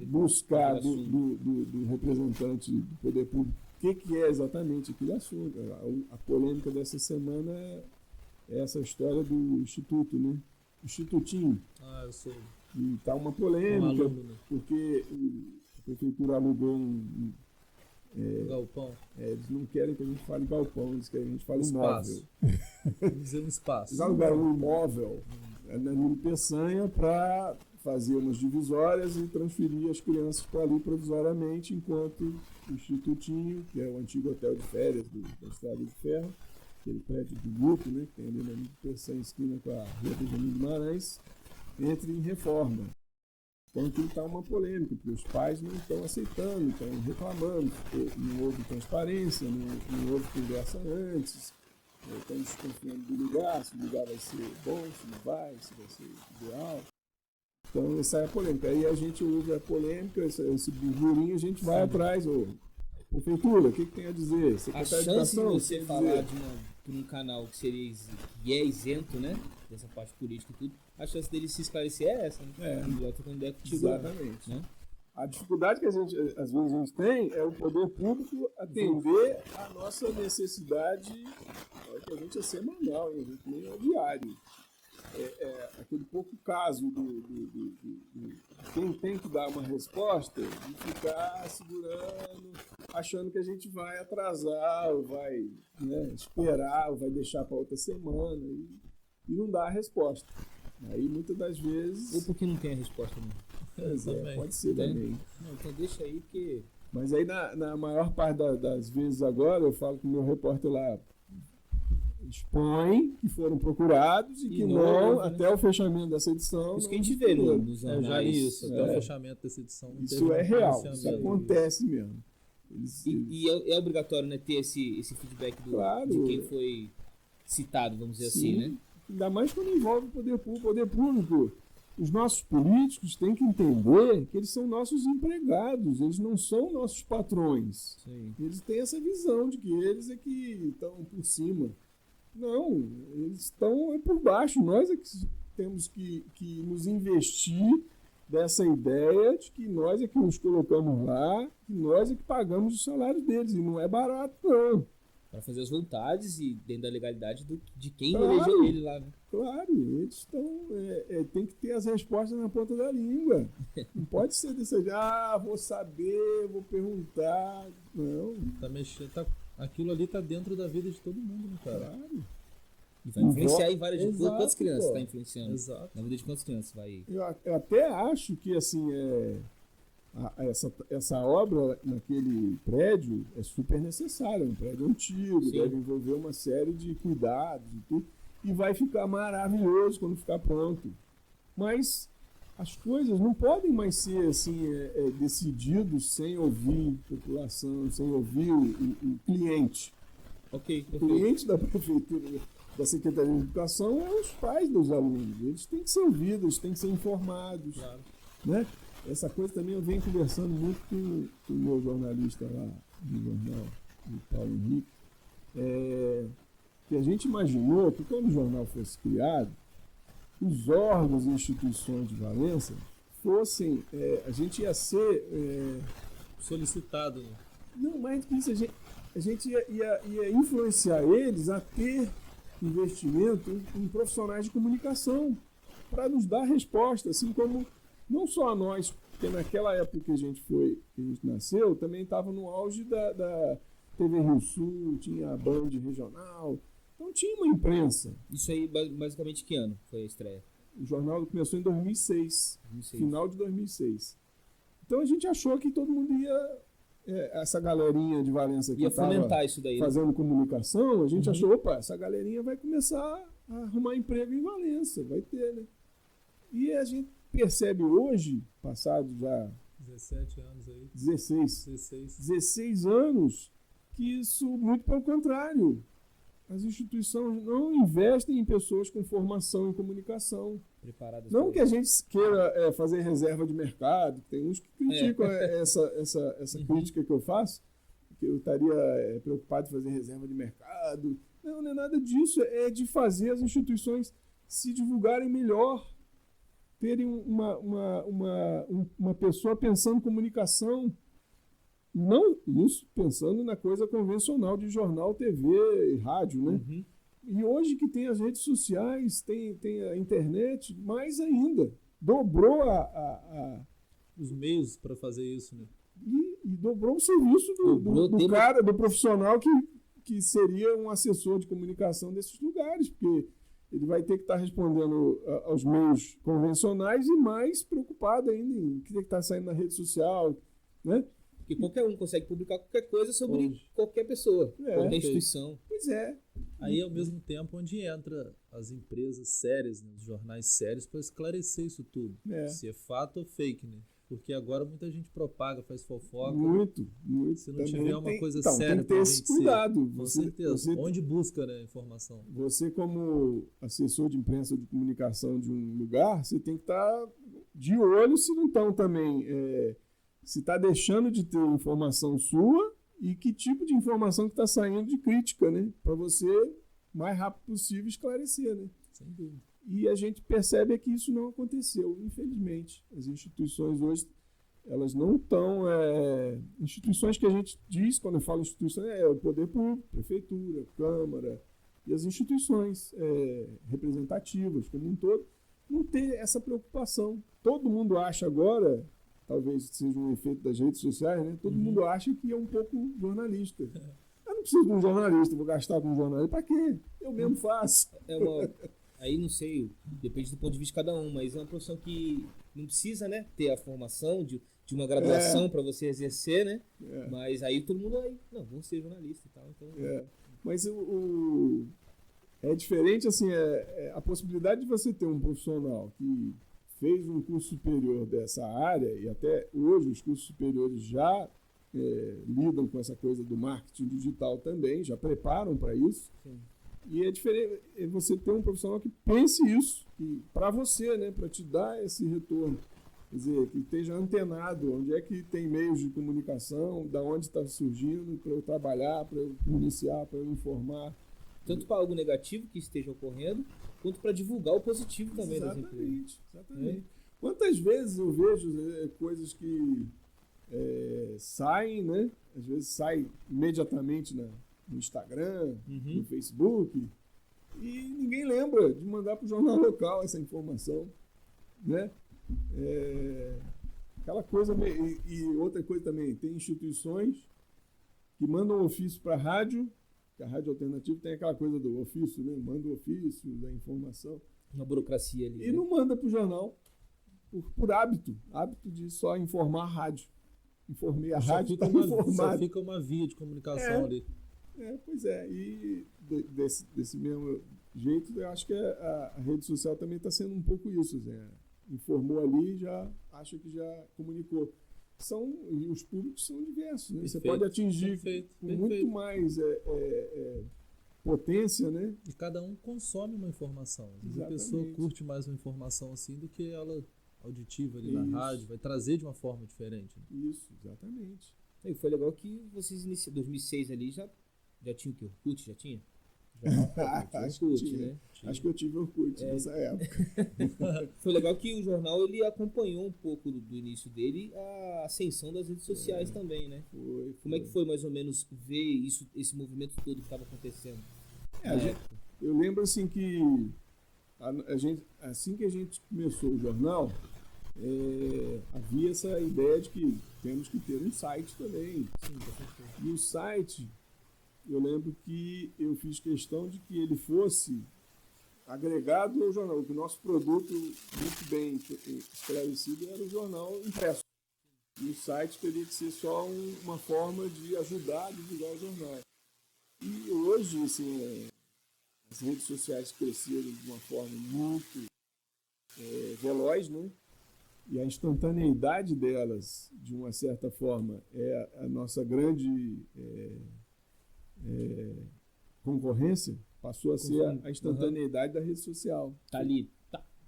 buscar do representante do poder público o que é exatamente aquele assunto. A polêmica dessa semana é essa história do Instituto, né? O Institutinho. Eu sei. E está uma polêmica, porque a prefeitura alugou um galpão. Eles não querem que a gente fale galpão, eles querem que a gente fale imóvel. Vamos dizer um espaço. Eles alugaram um imóvel na Nilo Peçanha para fazer umas divisórias e transferir as crianças para ali provisoriamente, enquanto o Institutinho, que é o antigo hotel de férias da Estrada de Ferro, aquele prédio do grupo, né, que tem ali na Nilo Peçanha, esquina com a Rua Benjamin Guimarães, entre em reforma. Então aqui está uma polêmica, porque os pais não estão aceitando, estão reclamando, não houve transparência, não houve conversa antes, estão desconfiando do lugar, se o lugar vai ser bom, se não vai, se vai ser ideal. Então essa é a polêmica. Aí a gente ouve a polêmica, esse burburinho, a gente vai atrás. Prefeitura, o que tem a dizer? A chance de você falar de um canal que é isento, né, dessa parte política e tudo, a chance dele se esclarecer é essa, né? Exatamente. Né? A dificuldade que às vezes a gente tem é o poder público atender a nossa necessidade, que a gente é semanal, a gente nem é diário. Aquele pouco caso de quem tem que dar uma resposta, de ficar segurando, achando que a gente vai atrasar, ou vai esperar, ou vai deixar para outra semana, e não dá a resposta. Aí muitas das vezes. Ou porque não tem a resposta mesmo. Pode ser também. Não, então deixa aí, porque. Mas aí na maior parte das vezes agora, eu falo com o meu repórter lá, expõe que foram procurados e que não, até o fechamento dessa edição. Isso que a gente vê nos jornais. Até o fechamento dessa edição. Isso é real, isso acontece mesmo. É obrigatório, né, ter esse feedback de quem foi citado, vamos dizer assim, né? Ainda mais quando envolve o poder público. O poder público, os nossos políticos têm que entender que eles são nossos empregados, eles não são nossos patrões. Sim. Eles têm essa visão de que eles é que estão por cima. Não, eles estão por baixo. Nós é que temos que nos investir dessa ideia de que nós é que nos colocamos lá, que nós é que pagamos o salário deles. E não é barato, não. Para fazer as vontades e dentro da legalidade de quem Claro. elegeu ele lá, né? Claro, eles estão. Tem que ter as respostas na ponta da língua. Não pode ser desse jeito, vou saber, vou perguntar. Não, Aquilo ali tá dentro da vida de todo mundo, né, cara? claro. E vai influenciar em várias... Exato, Quantas crianças pô. está influenciando? Exato. Na vida de quantas crianças vai... Eu até acho que assim, essa obra naquele prédio é super necessária, é um prédio antigo, Sim. deve envolver uma série de cuidados e tudo, e vai ficar maravilhoso quando ficar pronto. Mas as coisas não podem mais ser assim, decididas sem ouvir a população, sem ouvir o cliente. Ok, O perfeito. cliente da prefeitura, da Secretaria de Educação, é os pais dos alunos. Eles têm que ser ouvidos, eles têm que ser informados. Claro. Né? Essa coisa também eu venho conversando muito com o meu jornalista lá do jornal, o Paulo Henrique, que a gente imaginou que quando o jornal fosse criado, os órgãos e instituições de Valença fossem, a gente ia ser, Solicitado, né? não mais do que isso, a gente ia influenciar eles a ter investimento em profissionais de comunicação para nos dar resposta, assim como não só a nós, porque naquela época que a gente nasceu, também estava no auge da TV Rio Sul, tinha a Band regional, então tinha uma imprensa. Isso aí, basicamente, que ano foi a estreia? O jornal começou em 2006, 2006. final de 2006. Então a gente achou que todo mundo ia, essa galerinha de Valença que Ia estava fomentar isso daí, né? fazendo comunicação, a gente achou, opa, essa galerinha vai começar a arrumar emprego em Valença, vai ter, né? E a gente percebe hoje, passado já 17 anos aí. 16 anos, que isso, muito pelo contrário, as instituições não investem em pessoas com formação em comunicação. Preparadas Não pra que a gente queira fazer reserva de mercado, tem uns que criticam essa crítica que eu faço, que eu estaria preocupado em fazer reserva de mercado. Não é nada disso, é de fazer as instituições se divulgarem melhor, terem uma pessoa pensando em comunicação, não isso pensando na coisa convencional de jornal, TV e rádio, né? Uhum. E hoje que tem as redes sociais, tem a internet, mais ainda. Dobrou Os meios para fazer isso, né? e dobrou o serviço do profissional que seria um assessor de comunicação desses lugares, porque ele vai ter que estar respondendo aos meios convencionais e mais preocupado ainda em o que está saindo na rede social, né? Porque qualquer um consegue publicar qualquer coisa sobre Hoje. qualquer pessoa, qualquer perfeito. instituição. Pois é. Aí, ao mesmo tempo, onde entra as empresas sérias, né, os jornais sérios, para esclarecer isso tudo. Se é fato ou fake, né? Porque agora muita gente propaga, faz fofoca. Muito. Se não Também tiver uma coisa então, séria tem que ter pra esse gente ser- cuidado. Com certeza. Onde busca, né, informação? Você, como assessor de imprensa ou de comunicação de um lugar, você tem que estar de olho se não estão também, se está deixando de ter informação sua e que tipo de informação que está saindo de crítica, né? Para você, mais rápido possível, esclarecer, né? Sem dúvida. E a gente percebe que isso não aconteceu, infelizmente. As instituições hoje, elas não estão... instituições que a gente diz, quando eu falo instituições, é o poder público, prefeitura, câmara, e as instituições representativas, como um todo, não ter essa preocupação. Todo mundo acha agora, talvez seja um efeito das redes sociais, né? Todo mundo acha que é um pouco jornalista. Eu não preciso de um jornalista, vou gastar com um jornalista. Para quê? Eu mesmo faço. Aí não sei, depende do ponto de vista de cada um, mas é uma profissão que não precisa, né, ter a formação de uma graduação para você exercer, né? Mas aí todo mundo não, vamos ser jornalista e tal. Então... Mas é diferente, assim, a possibilidade de você ter um profissional que fez um curso superior dessa área, e até hoje os cursos superiores já lidam com essa coisa do marketing digital também, já preparam para isso. Sim. E é diferente você ter um profissional que pense isso para você, né, para te dar esse retorno. Quer dizer, que esteja antenado, onde é que tem meios de comunicação, da onde está surgindo, para eu trabalhar, para eu iniciar, para eu informar. Tanto para algo negativo que esteja ocorrendo, quanto para divulgar o positivo também das empresas. Exatamente. Quantas vezes eu vejo coisas que saem, né? Às vezes saem imediatamente no Instagram, no Facebook, e ninguém lembra de mandar para o jornal local essa informação, né? Aquela coisa, e outra coisa também, tem instituições que mandam ofício para a rádio, que a Rádio Alternativa tem aquela coisa do ofício, né? Manda o ofício da informação. Uma burocracia ali. E não manda para o jornal, por hábito de só informar a rádio. Informei a rádio, está informado. Só fica uma via de comunicação ali. Pois é, e desse mesmo jeito, eu acho que a rede social também está sendo um pouco isso, Zé. Informou ali, já acha que já comunicou. E os públicos são diversos, né? Você pode atingir com muito mais potência, né? E cada um consome uma informação. Às vezes a pessoa curte mais uma informação assim do que ela auditiva ali na rádio, vai trazer de uma forma diferente. Né? Isso, exatamente. E foi legal que vocês iniciaram, 2006 ali, já tinha o quê? Orkut? Já tinha? Acho que eu tive Orkut nessa época. Foi legal que o jornal ele acompanhou um pouco do início dele a ascensão das redes sociais também, né? Como é que foi mais ou menos ver esse movimento todo que estava acontecendo? Eu lembro assim que assim que a gente começou o jornal, havia essa ideia de que temos que ter um site também. E o site, eu lembro que eu fiz questão de que ele fosse agregado ao jornal, que o nosso produto, muito bem esclarecido, era o jornal impresso. E o site teria que ser só uma forma de ajudar a divulgar o jornal. E hoje, assim, as redes sociais cresceram de uma forma muito veloz, né? E a instantaneidade delas, de uma certa forma, é a nossa grande concorrência, passou a ser a instantaneidade da rede social. Tá ali,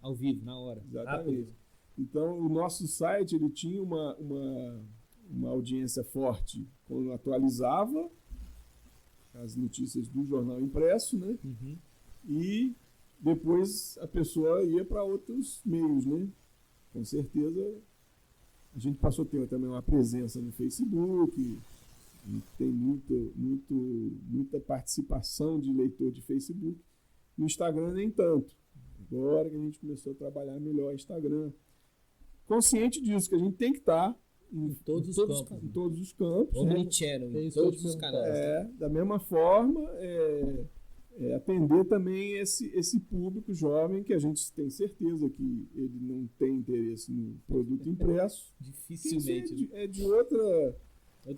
ao vivo, na hora. Exatamente. Rápido. Então, o nosso site ele tinha uma audiência forte quando atualizava as notícias do jornal impresso, né? E depois a pessoa ia para outros meios, né? Com certeza, a gente passou a ter também uma presença no Facebook, tem muita participação de leitor de Facebook. No Instagram, nem tanto. Agora que a gente começou a trabalhar melhor o Instagram. Consciente disso, que a gente tem que estar em todos os campos. Omnichannel, em todos os canais. Da mesma forma, atender também esse público jovem que a gente tem certeza que ele não tem interesse no produto impresso. Dificilmente. É de outra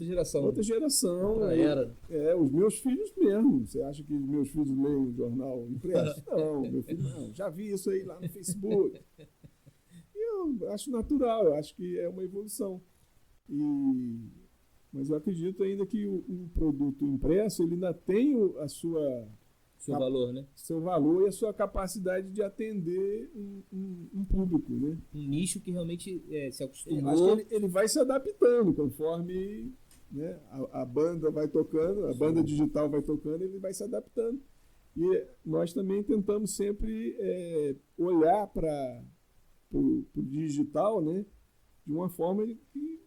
geração. Outra geração. Outra era. Os meus filhos mesmo. Você acha que os meus filhos leem o jornal impresso? Não, meu filho não. Já vi isso aí lá no Facebook. Eu acho natural, eu acho que é uma evolução. Mas eu acredito ainda que o produto impresso ele ainda tem seu valor, né? Seu valor e a sua capacidade de atender um público, né? Um nicho que realmente se acostumou. Eu acho que ele vai se adaptando conforme, né, a banda vai tocando, a banda digital vai tocando, ele vai se adaptando. E nós também tentamos sempre olhar para o digital, né, de uma forma que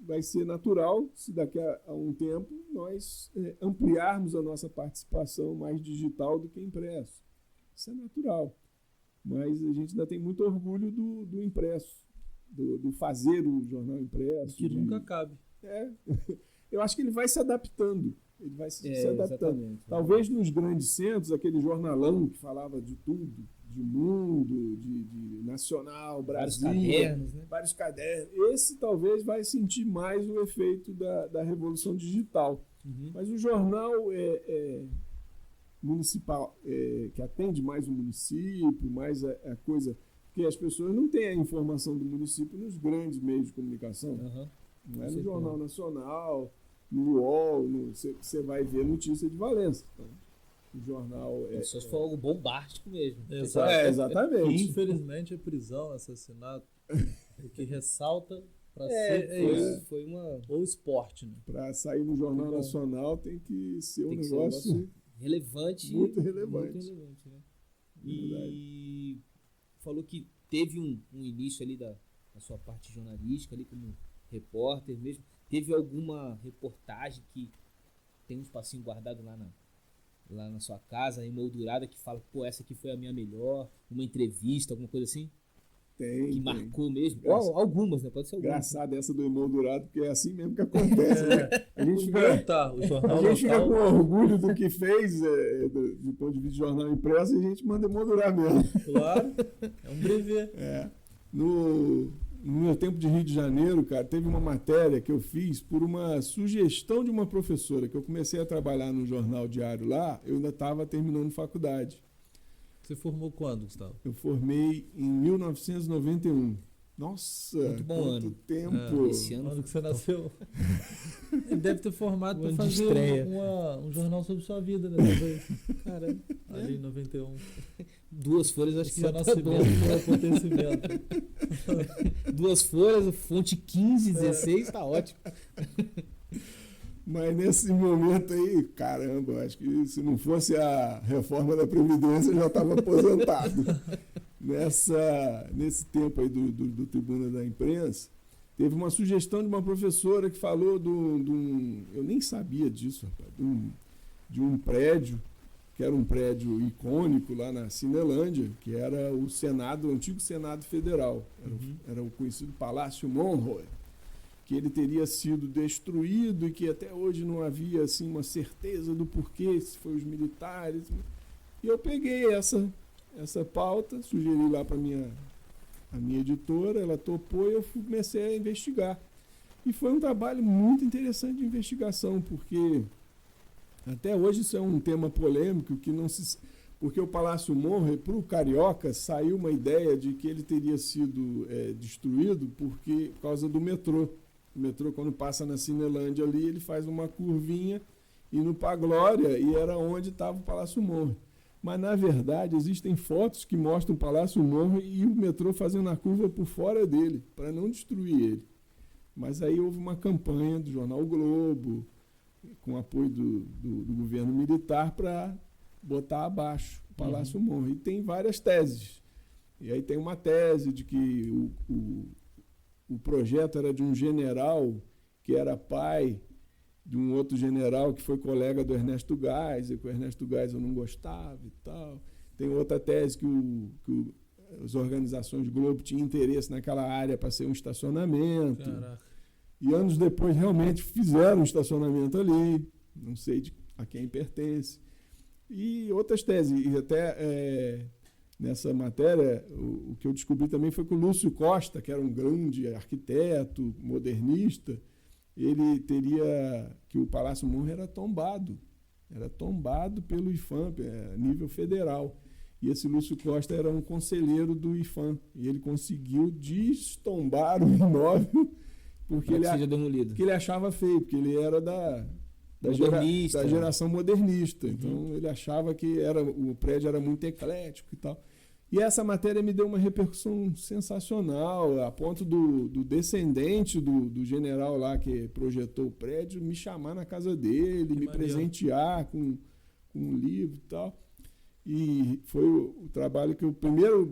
vai ser natural se daqui a um tempo nós ampliarmos a nossa participação mais digital do que impresso. Isso é natural. Mas a gente ainda tem muito orgulho do impresso, do fazer o jornal impresso. Que nunca cabe. Eu acho que ele vai se adaptando. Ele vai se adaptando. Exatamente. Talvez nos grandes centros, aquele jornalão que falava de tudo, de mundo, de nacional, Brasil, vários cadernos. Esse talvez vai sentir mais o efeito da revolução digital. Mas o jornal municipal, que atende mais o município, mais a coisa... Porque as pessoas não têm a informação do município nos grandes meios de comunicação. Não é no Jornal Nacional, no UOL, você vai ver notícia de Valença. Então, o jornal só se for algo bombástico mesmo. Exatamente. Infelizmente é prisão, assassinato. O que ressalta para foi uma... Ou esporte, né? Para sair no Jornal Nacional tem que ser um negócio relevante. Muito relevante. Muito relevante, né? E falou que teve um início ali da sua parte jornalística ali como repórter mesmo. Teve alguma reportagem que tem um espacinho guardado lá na sua casa, emoldurada, que fala, pô, essa aqui foi a minha melhor, uma entrevista, alguma coisa assim? Que marcou mesmo? Algumas, né? Pode ser algumas. Engraçado essa do emoldurado, porque é assim mesmo que acontece, né? A gente fica com orgulho do que fez, do ponto de vista de jornal impresso, e a gente manda emoldurar mesmo. Claro, é um brevet. No meu tempo de Rio de Janeiro, cara, teve uma matéria que eu fiz por uma sugestão de uma professora, que eu comecei a trabalhar no jornal diário lá, eu ainda estava terminando faculdade. Você formou quando, Gustavo? Eu formei em 1991. Nossa, muito bom quanto ano. Tempo. Esse ano que você nasceu. Ele deve ter formado para fazer um jornal sobre sua vida, né? Caramba, ali em 91. 2 folhas, acho que já tá bom. Acontecimento. 2 folhas, fonte 15, 16, tá ótimo. Mas nesse momento aí, caramba, acho que se não fosse a reforma da Previdência, eu já estava aposentado. Nesse tempo aí do Tribuna da Imprensa, teve uma sugestão de uma professora que falou eu nem sabia disso, rapaz, de um prédio, que era um prédio icônico lá na Cinelândia, que era o Senado, o antigo Senado Federal, era o conhecido Palácio Monroe, que ele teria sido destruído e que até hoje não havia assim, uma certeza do porquê, se foi os militares. E eu peguei essa pauta, sugeri lá para a minha editora, ela topou e eu comecei a investigar. E foi um trabalho muito interessante de investigação, porque até hoje isso é um tema polêmico, porque o Palácio Monroe, para o carioca, saiu uma ideia de que ele teria sido destruído por causa do metrô. O metrô, quando passa na Cinelândia ali, ele faz uma curvinha indo para a Glória, e era onde estava o Palácio Monroe. Mas, na verdade, existem fotos que mostram o Palácio Monroe e o metrô fazendo a curva por fora dele, para não destruir ele. Mas aí houve uma campanha do jornal o Globo, com apoio do governo militar, para botar abaixo o Palácio Monroe. E tem várias teses. E aí tem uma tese de que o projeto era de um general que era pai de um outro general que foi colega do Ernesto Geisel, que o Ernesto Geisel não gostava e tal. Tem outra tese que as organizações Globo tinham interesse naquela área para ser um estacionamento. Caraca. E anos depois realmente fizeram um estacionamento ali, não sei a quem pertence. E outras teses, e até nessa matéria, o que eu descobri também foi que o Lúcio Costa, que era um grande arquiteto, modernista, ele que o Palácio Monroe era tombado pelo IPHAN, a nível federal. E esse Lúcio Costa era um conselheiro do IPHAN, e ele conseguiu destombar o imóvel porque ele achava feio, porque ele era da geração modernista. Então ele achava que o prédio era muito eclético e tal. E essa matéria me deu uma repercussão sensacional, a ponto do descendente do general lá que projetou o prédio me chamar na casa dele, me presentear com um livro e tal. E foi o trabalho a primeira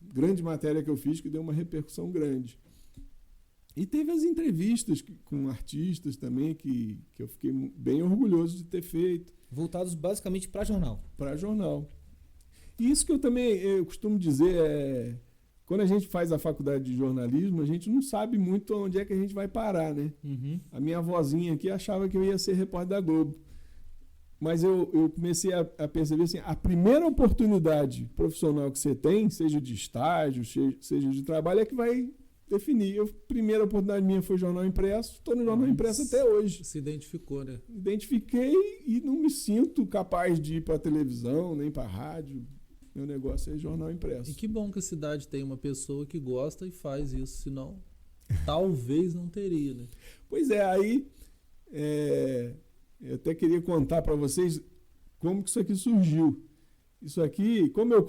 grande matéria que eu fiz que deu uma repercussão grande. E teve as entrevistas com artistas também, que eu fiquei bem orgulhoso de ter feito. Voltados basicamente para jornal. Para jornal. E isso que eu costumo dizer, quando a gente faz a faculdade de jornalismo, a gente não sabe muito onde é que a gente vai parar, né? A minha avózinha aqui achava que eu ia ser repórter da Globo. Mas eu comecei a perceber assim, a primeira oportunidade profissional que você tem, seja de estágio, seja de trabalho, é que vai definir. A primeira oportunidade minha foi jornal impresso, estou no jornal impresso até hoje. Se identificou, né? Identifiquei e não me sinto capaz de ir para a televisão, nem para a rádio. Meu negócio é jornal impresso. E que bom que a cidade tem uma pessoa que gosta e faz isso, senão talvez não teria, né? Pois é, aí eu até queria contar para vocês como que isso aqui surgiu. Isso aqui, como eu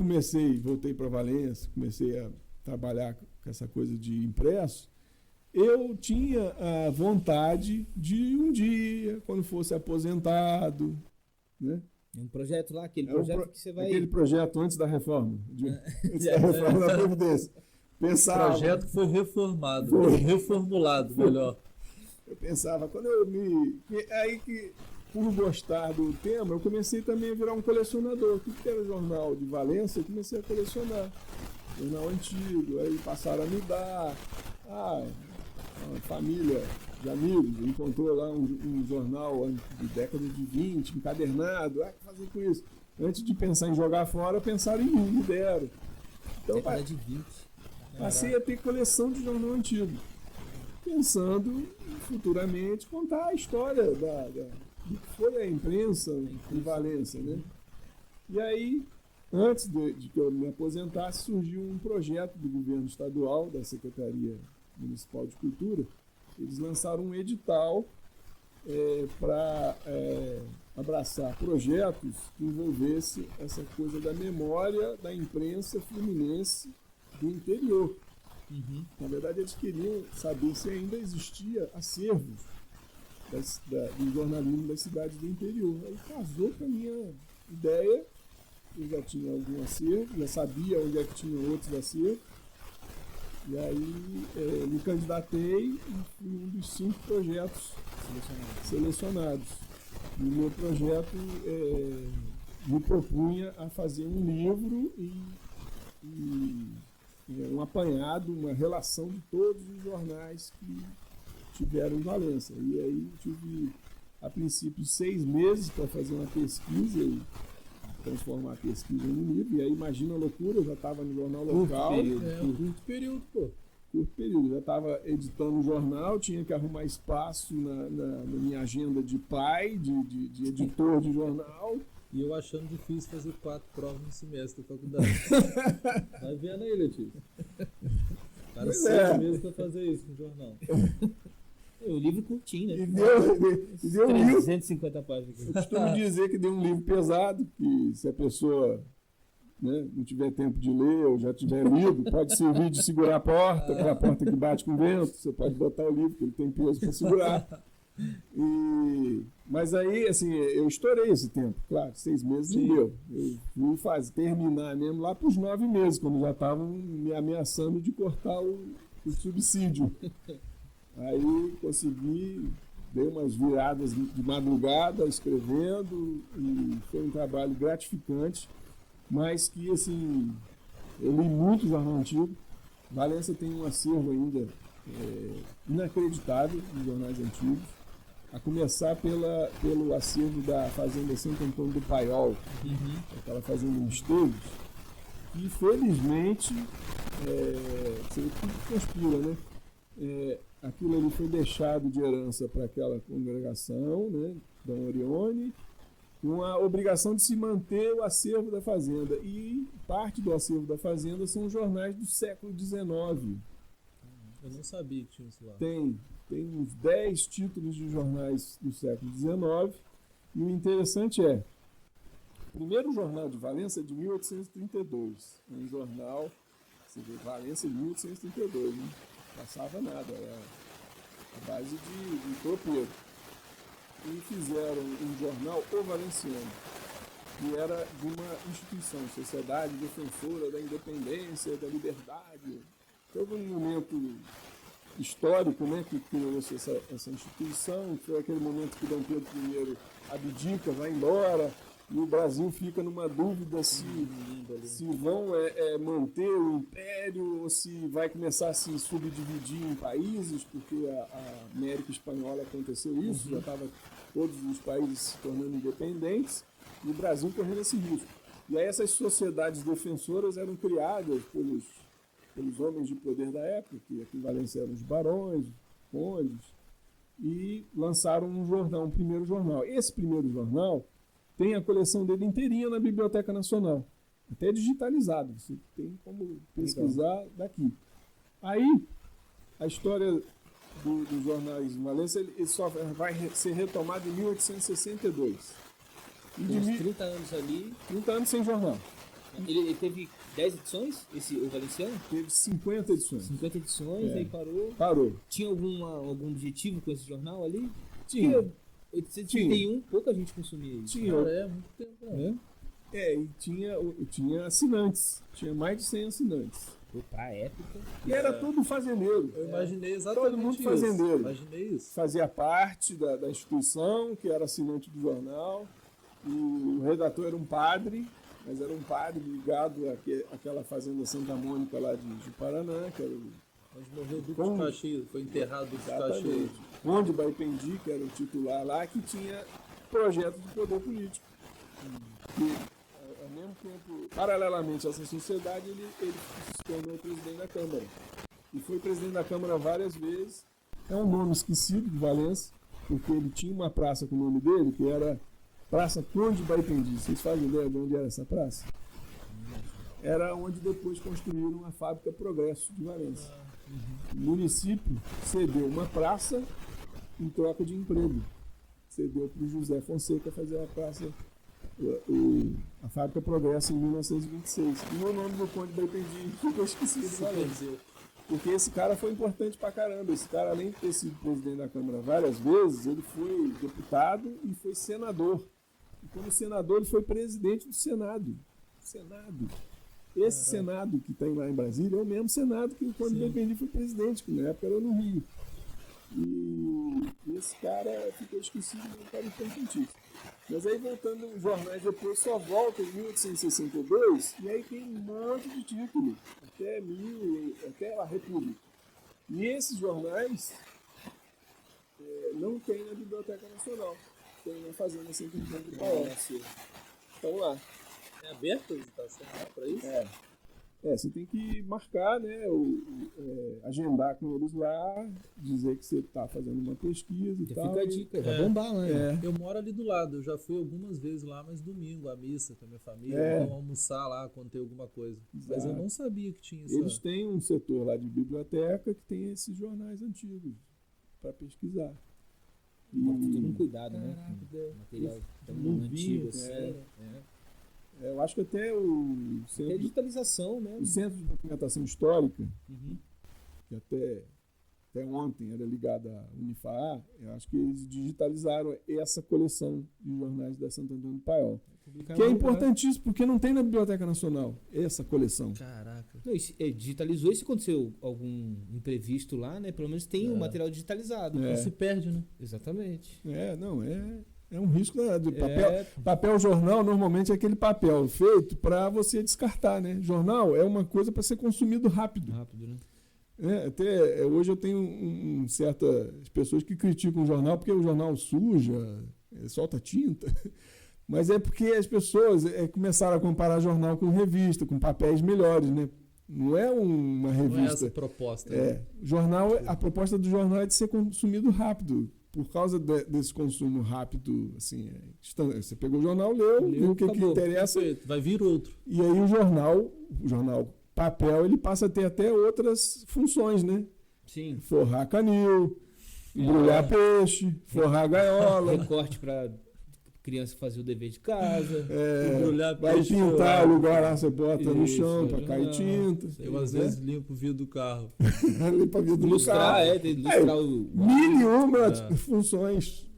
voltei para Valença, comecei a trabalhar com essa coisa de impresso, eu tinha a vontade de um dia, quando fosse aposentado, né? Um projeto lá, aquele projeto que você vai... Aquele projeto antes da reforma. Antes da reforma da Previdência. Pensava... Projeto que foi reformulado, melhor. Eu pensava, quando aí que por gostar do tema, eu comecei também a virar um colecionador. Tudo que era jornal de Valença, eu comecei a colecionar. Jornal antigo, aí passaram a me dar. Uma família de amigos encontrou lá um jornal de década de 20, encadernado. O que fazer com isso? Antes de pensar em jogar fora, pensaram em mim, me deram. Então, Década de 20. passei a ter coleção de jornal antigo, pensando em futuramente contar a história do que foi a imprensa em Valença, né? E aí, antes de que eu me aposentasse, surgiu um projeto do governo estadual, da Secretaria Municipal de Cultura. Eles lançaram um edital para abraçar projetos que envolvessem essa coisa da memória da imprensa fluminense do interior. Uhum. Na verdade, eles queriam saber se ainda existia acervos do jornalismo das cidades do interior. Aí casou com a minha ideia. Eu já tinha algum acervo, já sabia onde é que tinha outros acervos. E aí me candidatei e fui um dos 5 projetos selecionados. E o meu projeto me propunha a fazer um livro e um apanhado, uma relação de todos os jornais que tiveram em Valença. E aí tive, a princípio, 6 meses para fazer uma pesquisa e transformar a pesquisa num livro. E aí, imagina a loucura, eu já estava no jornal local. Curto período, pô. Curto período. Já estava editando o jornal, tinha que arrumar espaço na minha agenda de pai, de editor de jornal. E eu achando difícil fazer 4 provas no semestre da faculdade. Vai vendo aí, Letícia. Cara, 6 meses pra fazer isso no jornal. O livro curtinho, né? E deu um livro. 350 páginas. Eu costumo dizer que deu um livro pesado, que se a pessoa, né, não tiver tempo de ler ou já tiver lido, pode servir de segurar a porta, aquela porta que bate com vento, você pode botar o livro, que ele tem peso para segurar. Mas aí, assim, eu estourei esse tempo, claro, 6 meses não deu. Eu fui terminar mesmo lá para os 9 meses, quando já estavam me ameaçando de cortar o subsídio. Aí consegui, dei umas viradas de madrugada escrevendo e foi um trabalho gratificante, mas que, assim, eu li muito jornal antigo. Valença tem um acervo ainda inacreditável de jornais antigos, a começar pelo acervo da Fazenda Santo Antônio do Paiol, aquela fazenda em Esteves, que felizmente, tudo conspira, né? Aquilo ali foi deixado de herança para aquela congregação, né, Dom Orione, com a obrigação de se manter o acervo da fazenda. E parte do acervo da fazenda são os jornais do século XIX. Eu não sabia que tinha isso lá. Tem uns 10 títulos de jornais do século XIX. E o interessante o primeiro jornal de Valença é de 1832. Um jornal, você vê, Valença de 1832, né? Passava nada, era a base de tropeiro. E fizeram um jornal, O Valenciano, que era de uma instituição, Sociedade Defensora da Independência, da Liberdade. Houve um momento histórico, né, que criou-se essa instituição, foi aquele momento que Dom Pedro I abdica, vai embora, e o Brasil fica numa dúvida se vão manter o império ou se vai começar a se subdividir em países, porque a América Espanhola aconteceu isso, já estava todos os países se tornando independentes e o Brasil correndo esse risco. E aí essas sociedades defensoras eram criadas pelos homens de poder da época, que aqui em Valença eram os barões, os condes, e lançaram um primeiro jornal. Esse primeiro jornal tem a coleção dele inteirinha na Biblioteca Nacional, até digitalizado, você tem como pesquisar daqui. Aí, a história dos jornais em Valença ele só vai ser retomado em 1862. E de 30 anos ali. 30 anos sem jornal. Ele teve 10 edições, o Valenciano? Teve 50 edições. 50 edições, aí parou. Parou. Tinha algum objetivo com esse jornal ali? Tinha. 831, pouca gente consumia isso. Tinha. Muito tempo, né? E tinha assinantes. Tinha mais de 100 assinantes. Pra época. E era tudo fazendeiro. Eu imaginei exatamente Todo mundo isso. fazendeiro. Imaginei isso. Fazia parte da instituição, que era assinante do jornal. E o redator era um padre, mas era um padre ligado àquela fazenda Santa Mônica lá de Paraná, que era o Onde morreu o Duque de Caxias, foi enterrado o Duque de Caxias. Conde Baipendi, que era o titular lá, que tinha projeto de poder político. E, ao mesmo tempo, paralelamente a essa sociedade, ele se tornou presidente da Câmara. E foi presidente da Câmara várias vezes. É um nome esquecido de Valença, porque ele tinha uma praça com o nome dele, que era Praça Conde Baipendi. Vocês fazem ideia de onde era essa praça? Era onde depois construíram a fábrica Progresso de Valença. O município cedeu uma praça em troca de emprego. Cedeu para o José Fonseca fazer a praça, a fábrica Progresso em 1926. E o nome do Conde Baipendi ficou esquecido de Valença. Porque esse cara foi importante pra caramba. Esse cara, além de ter sido presidente da Câmara várias vezes, ele foi deputado e foi senador. E como senador, ele foi presidente do Senado. Senado. Esse Senado que tem lá em Brasília é o mesmo Senado que quando Baipendi foi presidente, que na época era no Rio. E esse cara ficou esquecido, mas é um cara importantíssimo. Mas aí, voltando os jornais, depois só volta em 1862, e aí tem um monte de título, até a República. E esses jornais não tem na Biblioteca Nacional, tem na Fazenda Santo Antônio do Palácio. Estão lá. É aberta a visitação para isso? Você tem que marcar, né, agendar com eles lá, dizer que você está fazendo uma pesquisa e Já tal. fica a dica, vai bombar lá, né? Eu moro ali do lado, eu já fui algumas vezes lá, mas domingo, à missa com a minha família, vamos almoçar lá quando tem alguma coisa. Exato. Mas eu não sabia que tinha isso. Eles têm um setor lá de biblioteca que tem esses jornais antigos para pesquisar. Todo um cuidado, né? Com material tão antigo assim. Eu acho que até o Tem a digitalização, né? o Centro de Documentação Histórica, que até ontem era ligado à Unifar, eu acho que eles digitalizaram essa coleção de jornais da Santo Antônio do Paiol. Que é importantíssimo, porque não tem na Biblioteca Nacional essa coleção. Caraca. Não, digitalizou, e se aconteceu algum imprevisto lá, né? Pelo menos tem o material digitalizado. Não se perde, né? Exatamente. É um risco do papel jornal normalmente é aquele papel feito para você descartar, né? Jornal é uma coisa para ser consumido rápido. Rápido, né? Hoje eu tenho certas pessoas que criticam o jornal porque o jornal suja, solta tinta. Mas é porque as pessoas começaram a comparar jornal com revista, com papéis melhores, né? Não é uma revista. Não é essa a proposta. Né? A proposta do jornal é de ser consumido rápido. Por causa desse consumo rápido, assim, você pegou o jornal, leu o que interessa. Perfeito. Vai vir outro. E aí o jornal papel, ele passa a ter até outras funções, né? Sim. Forrar canil, embrulhar peixe, forrar gaiola. Recorte para criança fazer o dever de casa. Embrulhar vai peixe. Pintar o lugar lá, você bota no chão para cair tinta. Eu às vezes limpo o vidro do carro. Limpa o vidro do Ilustrar, carro. tem que ilustrar o... Mil e uma funções.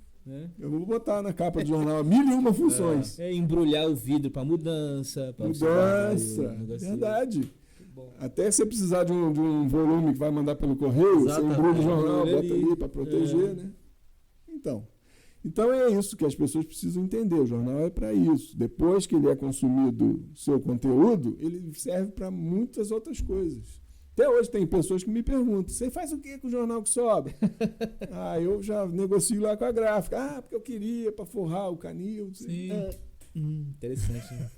Eu vou botar na capa do jornal 1001 funções. Embrulhar o vidro para mudança. Verdade. Até se você precisar de um volume que vai mandar pelo correio, você embrulha o jornal, bota ali para proteger, né? Então é isso que as pessoas precisam entender. O jornal é para isso. Depois que ele é consumido seu conteúdo, ele serve para muitas outras coisas. Até hoje tem pessoas que me perguntam: você faz o que com o jornal que sobra? Eu já negocio lá com a gráfica. Porque eu queria para forrar o canil. Sim. Interessante. Né?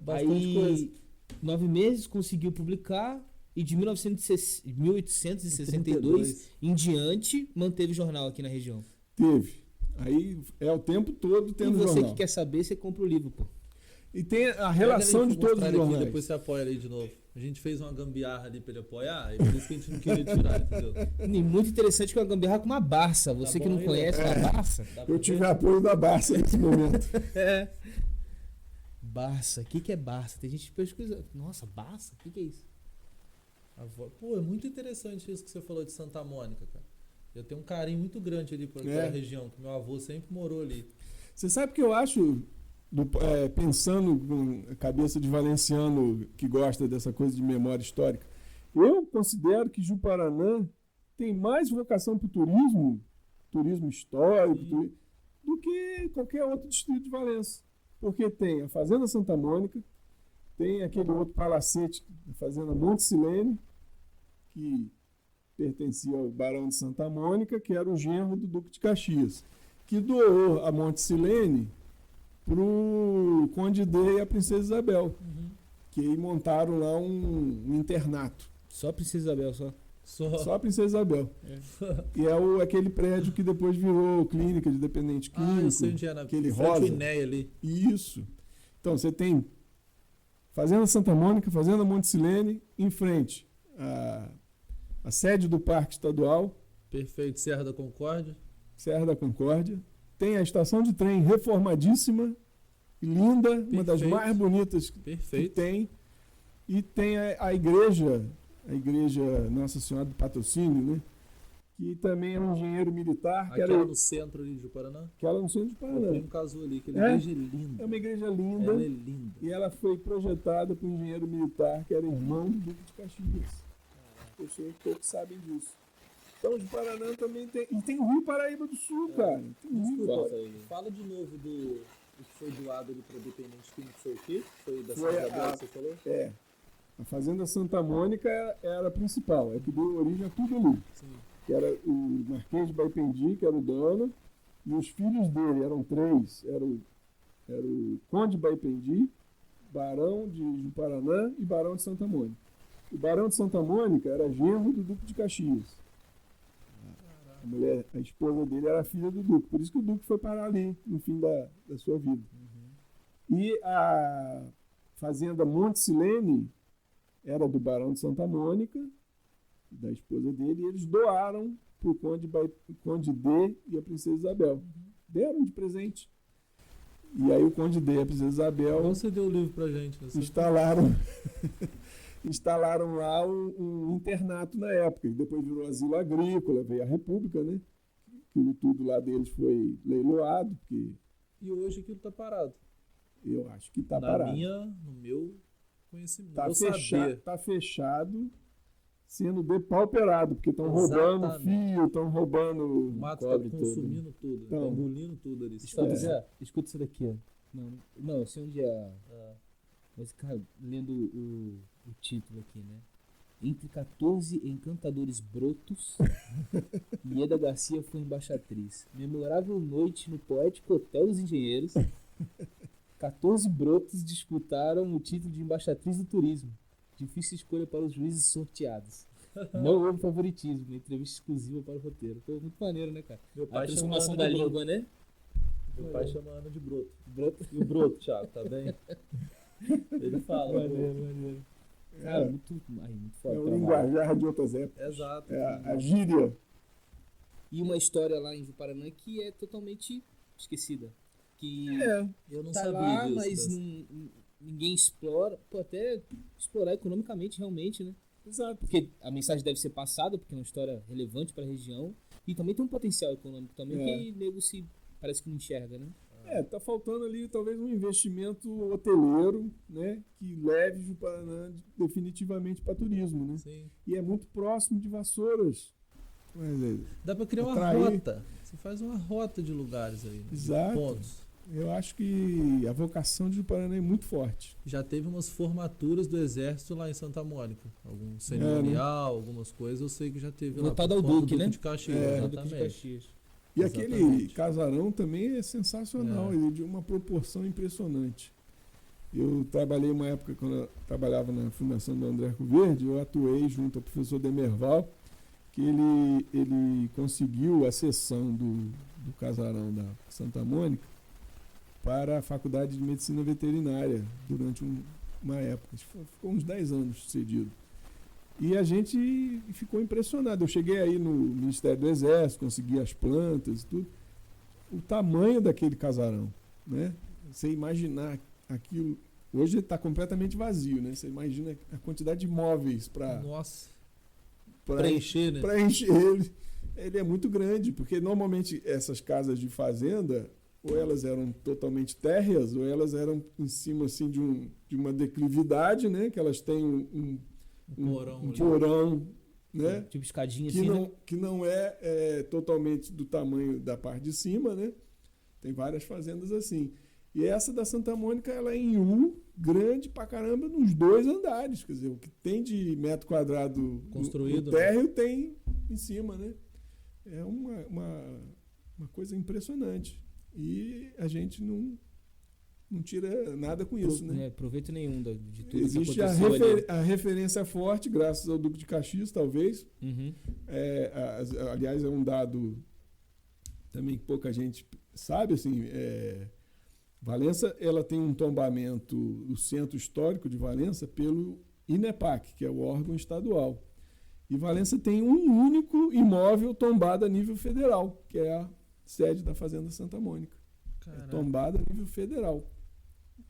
Bastante coisa. 9 meses conseguiu publicar. E de 1862 em diante manteve o jornal aqui na região. Teve. Aí é o tempo todo tendo jornal. E você que quer saber, você compra o livro, pô. E tem a relação de todos os jornais. Depois você apoia ali de novo. A gente fez uma gambiarra ali pra ele apoiar, e por isso que a gente não queria tirar, entendeu? E muito interessante que é uma gambiarra com uma Barça. Você que não conhece a Barça. Eu tive apoio da Barça nesse momento. Barça, o que é Barça? Tem gente que pesquisa. Nossa, Barça? O que é isso? Pô, é muito interessante isso que você falou de Santa Mônica, cara. Eu tenho um carinho muito grande ali por aquela região, que meu avô sempre morou ali. Você sabe que eu acho pensando com a cabeça de valenciano que gosta dessa coisa de memória histórica, eu considero que Ji-Paraná tem mais vocação para o turismo histórico, do que qualquer outro distrito de Valença. Porque tem a Fazenda Santa Mônica, tem aquele outro palacete, a Fazenda Monte Silene, que pertencia ao Barão de Santa Mônica, que era o genro do Duque de Caxias, que doou a Monte Silene para o Conde D e a Princesa Isabel, que aí montaram lá um internato. Só a Princesa Isabel, Só a Princesa Isabel. E é aquele prédio que depois virou clínica de dependente químico. Eu sei onde era. Aquele rosa. Ali. Isso. Então, você tem Fazenda Santa Mônica, Fazenda Monte Silene, em frente a sede do Parque Estadual. Perfeito. Serra da Concórdia. Tem a estação de trem reformadíssima, linda, uma das mais bonitas que tem. E tem a igreja Nossa Senhora do Patrocínio, né? Que também é um engenheiro militar. Aquela no centro ali de Paraná? Aquela no centro de Paraná. O primo casou ali, aquela igreja é linda. É uma igreja linda. Ela é linda. E ela foi projetada por um engenheiro militar que era irmão do Duque de Caxias. Pessoas que poucos sabem disso. Então, o Ji-Paraná também tem. E tem o Rio Paraíba do Sul, cara. Tem o Rio Paraíba. Fala de novo do que foi doado ali para dependente químico. Foi o quê? Foi da Santa Isabel que você falou? A Fazenda Santa Mônica era a principal, que deu origem a tudo ali. Sim. Que era o Marquês de Baipendi, que era o dono, e os filhos dele eram 3. Era o Conde de Baipendi, Barão de Ji-Paraná e Barão de Santa Mônica. O Barão de Santa Mônica era genro do Duque de Caxias. A esposa dele era filha do Duque, por isso que o Duque foi parar ali no fim da sua vida. E a Fazenda Monte Silene era do Barão de Santa Mônica, da esposa dele, e eles doaram para o Conde D e a Princesa Isabel. Deram de presente. E aí o Conde D e a Princesa Isabel... Você deu o livro para gente. Instalaram lá um internato na época, e depois virou asilo agrícola, veio a República, né? Aquilo tudo lá deles foi leiloado. Porque... E hoje aquilo está parado. Eu acho que está parado. No meu conhecimento. Está fechado, sendo depauperado, porque estão roubando fio, estão roubando... O mato está consumindo tudo, está engolindo tudo ali. Escuta isso daqui, ó. Não, eu sei onde é. Mas, cara, lendo o título aqui, né? Entre 14 encantadores brotos, Ieda Garcia foi embaixatriz. Memorável noite no poético Hotel dos Engenheiros. 14 brotos disputaram o título de embaixatriz do turismo. Difícil escolha para os juízes sorteados. Não houve favoritismo. Uma entrevista exclusiva para o roteiro. Foi muito maneiro, né, cara? Meu pai a transformação da língua, né? Meu pai chama Ana de broto. E o broto, Thiago, tá bem? Ele fala. Maneiro. Cara, muito foda. É o linguajar de outras épocas. Exato. A gíria. E uma história lá em Ji-Paraná que é totalmente esquecida. Que eu não tá sabia lá, disso, mas ninguém explora. Pô, até explorar economicamente, realmente, né? Exato. Porque a mensagem deve ser passada, porque é uma história relevante para a região. E também tem um potencial econômico também que o nego parece que não enxerga, né? Tá faltando ali talvez um investimento hoteleiro, né, que leve Ji-Paraná definitivamente para turismo, né? Sim. E é muito próximo de Vassouras. Dá para criar uma rota. Você faz uma rota de lugares aí. Exato. De pontos. Eu acho que a vocação de Ji-Paraná é muito forte. Já teve umas formaturas do Exército lá em Santa Mônica. Algum cerimonial, algumas coisas, eu sei que já teve lá. Voltado ao Duque, né? De Caxias, exatamente. E aquele casarão também é sensacional, ele é de uma proporção impressionante. Eu trabalhei uma época, quando eu trabalhava na Fundação do André Verde, eu atuei junto ao professor Demerval, que ele conseguiu a cessão do casarão da Santa Mônica para a Faculdade de Medicina Veterinária durante uma época. Ficou uns 10 anos cedido. E a gente ficou impressionado. Eu cheguei aí no Ministério do Exército, consegui as plantas e tudo. O tamanho daquele casarão, né? Você imaginar aquilo... Hoje está completamente vazio, né? Você imagina a quantidade de móveis para... Nossa! Para encher, né? Para encher ele. Ele é muito grande, porque normalmente essas casas de fazenda, ou elas eram totalmente térreas, ou elas eram em cima assim, de uma declividade, né? Que elas têm um porão, né? Tipo escadinha que assim, não, né? que não é totalmente do tamanho da parte de cima, né? Tem várias fazendas assim. E essa da Santa Mônica, ela é em U, grande pra caramba, nos 2 andares. Quer dizer, o que tem de metro quadrado construído, no térreo tem em cima, né? É uma coisa impressionante. E a gente não tira nada com isso, né? Proveito nenhum de tudo Existe que aconteceu ali. a referência forte, graças ao Duque de Caxias, talvez. Uhum. Aliás, é um dado também que pouca gente sabe, assim, Valença, ela tem um tombamento do centro histórico de Valença pelo INEPAC, que é o órgão estadual. E Valença tem um único imóvel tombado a nível federal, que é a sede da Fazenda Santa Mônica. Caraca. É tombada a nível federal.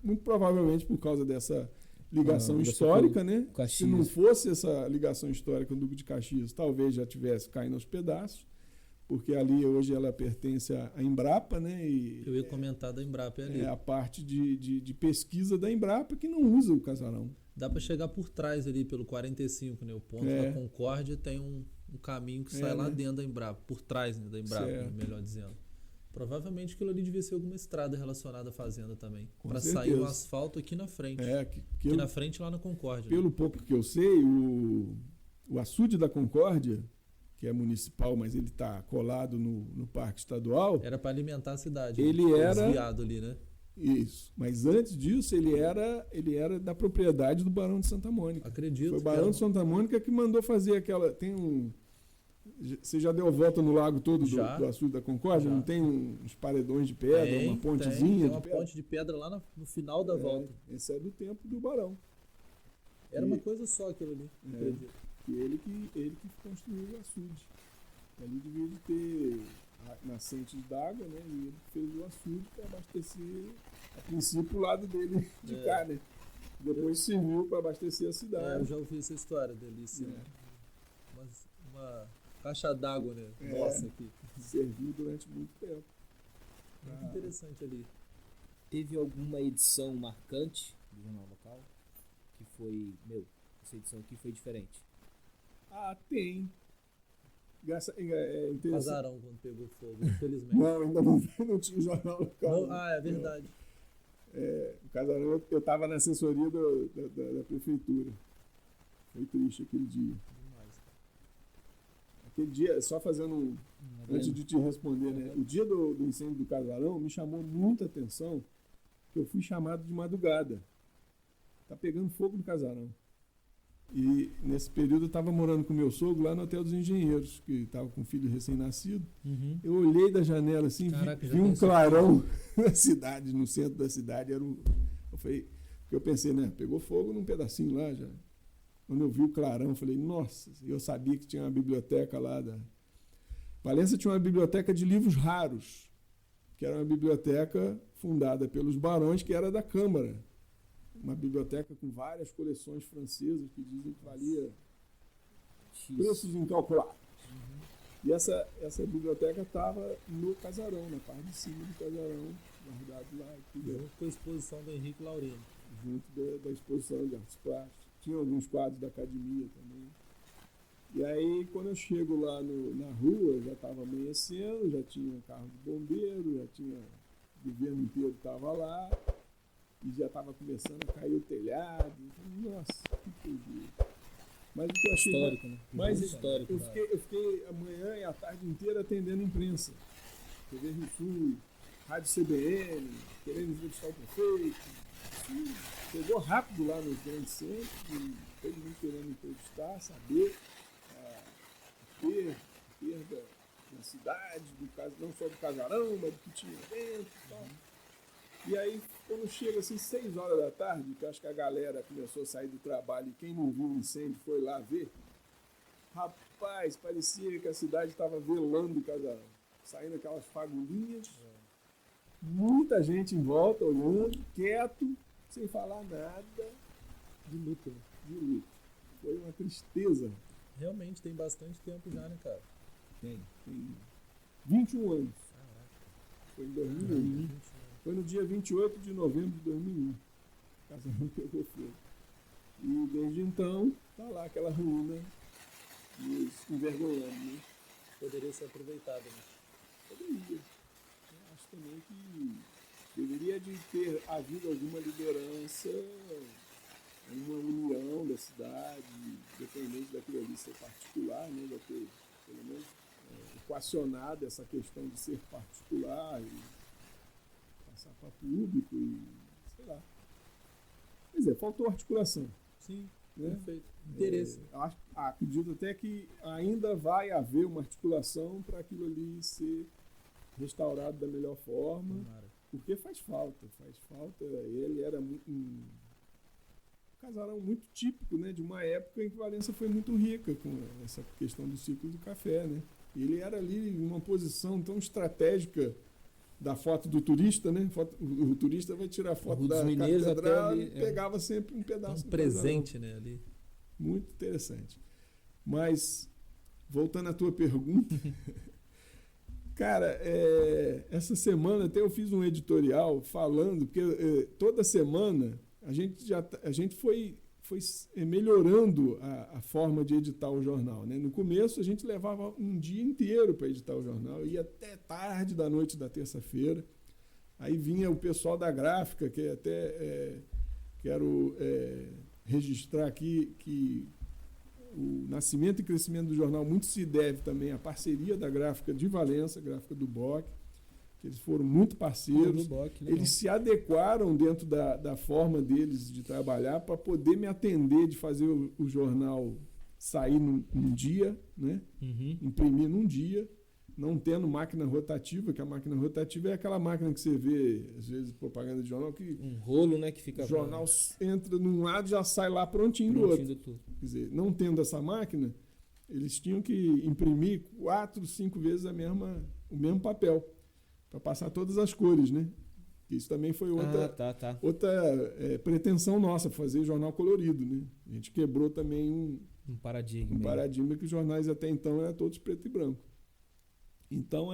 Muito provavelmente por causa dessa ligação histórica, né? Se não fosse essa ligação histórica do Duque de Caxias, talvez já tivesse caído aos pedaços, porque ali hoje ela pertence à Embrapa, né? E eu ia comentar da Embrapa ali. É a parte de pesquisa da Embrapa que não usa o casarão. Dá para chegar por trás ali, pelo 45, né? O ponto da Concórdia tem um caminho que sai lá dentro da Embrapa, por trás, né, da Embrapa, melhor dizendo. Provavelmente aquilo ali devia ser alguma estrada relacionada à fazenda também. Para sair o asfalto aqui na frente. Aqui na frente, lá na Concórdia. Pelo pouco que eu sei, o açude da Concórdia, que é municipal, mas ele está colado no Parque Estadual. Era para alimentar a cidade. Ele era desviado ali, né? Isso. Mas antes disso, ele era da propriedade do Barão de Santa Mônica. Acredito. Foi o Barão de Santa Mônica que mandou fazer aquela. Você já deu volta no lago todo do açude da Concórdia? Não tem uns paredões de pedra, uma pontezinha? Tem uma ponte de pedra lá no final da volta. Esse é do tempo do Barão. Era uma coisa só aquilo ali. Acredito. E ele que construiu o açude. Ali devia de ter nascentes d'água, né? E ele fez o açude para abastecer, a princípio, o lado dele de cá, né? Depois serviu para abastecer a cidade. Eu já ouvi essa história delícia. Uma caixa d'água, né? Nossa, aqui. Serviu durante muito tempo. Muito interessante ali. Teve alguma edição marcante do jornal local? Que foi, essa edição aqui foi diferente. Tem. Casarão quando pegou fogo, infelizmente. Não, ainda não tinha jornal local. É verdade. O Casarão, eu estava na assessoria da prefeitura. Foi triste aquele dia. Demais, cara. Aquele dia, só fazendo antes de te responder, né? O dia do incêndio do Casarão me chamou muita atenção, que eu fui chamado de madrugada. Tá pegando fogo no Casarão. E nesse período eu estava morando com meu sogro lá no Hotel dos Engenheiros, que estava com um filho recém-nascido. Uhum. Eu olhei da janela assim, vi um clarão na cidade, no centro da cidade. Eu pensei, né? Pegou fogo num pedacinho lá já. Quando eu vi o clarão, eu falei, nossa, eu sabia que tinha uma biblioteca lá. Valença tinha uma biblioteca de livros raros, que era uma biblioteca fundada pelos barões, que era da Câmara. Uma biblioteca com várias coleções francesas que dizem que valia preços incalculáveis. E essa biblioteca estava no casarão, na parte de cima do casarão, guardado lá. Junto com a exposição do Henrique Laurino. Junto da exposição de artes plásticas. Tinha alguns quadros da academia também. E aí, quando eu chego lá na rua, já estava amanhecendo, já tinha um carro de bombeiro, já tinha o governo inteiro estava lá. E já estava começando a cair o telhado. Nossa, que coisa. Mas o que eu achei histórico, né? Mais histórico. Eu fiquei a manhã e a tarde inteira atendendo a imprensa. TV Rio Sul, Rádio CBN, querendo entrevistar o prefeito. Chegou rápido lá nos grandes centros, todo mundo querendo entrevistar, saber a perda na cidade, não só do casarão, mas do que tinha dentro e tal. E aí, quando chega assim, 6 horas da tarde, que eu acho que a galera começou a sair do trabalho e quem não viu o incêndio foi lá ver, rapaz, parecia que a cidade estava velando o casarão. Saindo aquelas fagulhinhas, muita gente em volta, olhando, quieto, sem falar nada. De luto, né? De luto. Foi uma tristeza. Realmente, tem bastante tempo já, né, cara? Tem 21 anos. Foi em 2001. Foi no dia 28 de novembro de 2001. O casamento pegou fogo. E desde então, tá lá aquela ruína nos envergonhando, né? Poderia ser aproveitado, né? Poderia. Eu acho também que deveria de ter havido alguma liderança, uma união da cidade, independente daquilo ali ser particular, né? Já ter, pelo menos, equacionado essa questão de ser particular e passar para público e sei lá. Quer dizer, faltou articulação. Sim, né? Perfeito. Interesse. Acredito até que ainda vai haver uma articulação para aquilo ali ser restaurado da melhor forma, porque faz falta. Ele era um casarão muito típico, né, de uma época em que Valença foi muito rica com essa questão do ciclo do café, né? Ele era ali em uma posição tão estratégica da foto do turista, né? O turista vai tirar foto da catedral e pegava sempre um pedaço do presente, né, ali. Muito interessante. Mas, voltando à tua pergunta, cara, essa semana até eu fiz um editorial falando, porque toda semana a gente foi melhorando a forma de editar o jornal, né? No começo a gente levava um dia inteiro para editar o jornal, ia até tarde da noite da terça-feira. Aí vinha o pessoal da gráfica, que até quero registrar aqui que o nascimento e crescimento do jornal muito se deve também à parceria da gráfica de Valença, a gráfica do BOC, que eles foram muito parceiros. Eles se adequaram dentro da forma deles de trabalhar para poder me atender de fazer o jornal sair num dia, né? Imprimir num dia, não tendo máquina rotativa, que a máquina rotativa é aquela máquina que você vê, às vezes, propaganda de jornal, que um rolo, né, que fica... O jornal entra num lado e já sai lá prontinho do outro. Quer dizer, não tendo essa máquina, eles tinham que imprimir 4, 5 vezes o mesmo papel, para passar todas as cores, né? Isso também foi outra pretensão nossa, fazer jornal colorido, né? A gente quebrou também um paradigma que os jornais até então eram todos preto e branco. Então,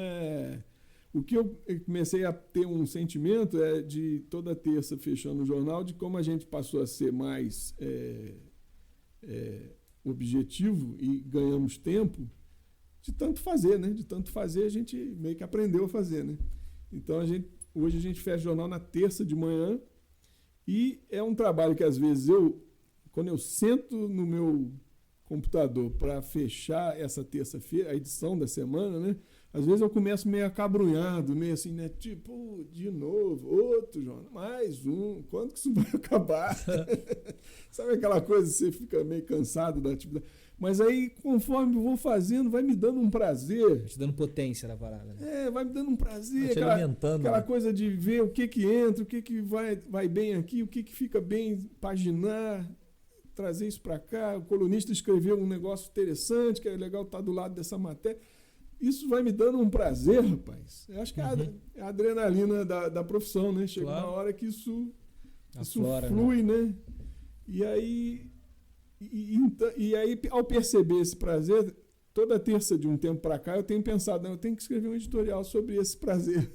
o que eu comecei a ter um sentimento de toda terça fechando o jornal, de como a gente passou a ser mais objetivo e ganhamos tempo de tanto fazer, né? De tanto fazer, a gente meio que aprendeu a fazer, né? Então, hoje a gente fecha o jornal na terça de manhã e é um trabalho que, às vezes, quando eu sento no meu computador para fechar essa terça-feira, a edição da semana, né? Às vezes eu começo meio acabrunhado, meio assim, né? Tipo, de novo, outro jornal, mais um, quando que isso vai acabar? Sabe aquela coisa, você fica meio cansado da atividade. Mas aí, conforme eu vou fazendo, vai me dando um prazer. Vai te dando potência na parada, né? Vai me dando um prazer. Vai te alimentando. Aquela coisa de ver o que entra, o que vai bem aqui, o que fica bem, paginar, trazer isso para cá. O colunista escreveu um negócio interessante, que é legal estar do lado dessa matéria. Isso vai me dando um prazer, rapaz. Eu acho que é a adrenalina da profissão, né? Chega uma hora que isso flui, né? E aí, ao perceber esse prazer, toda terça de um tempo para cá, eu tenho pensado, eu tenho que escrever um editorial sobre esse prazer.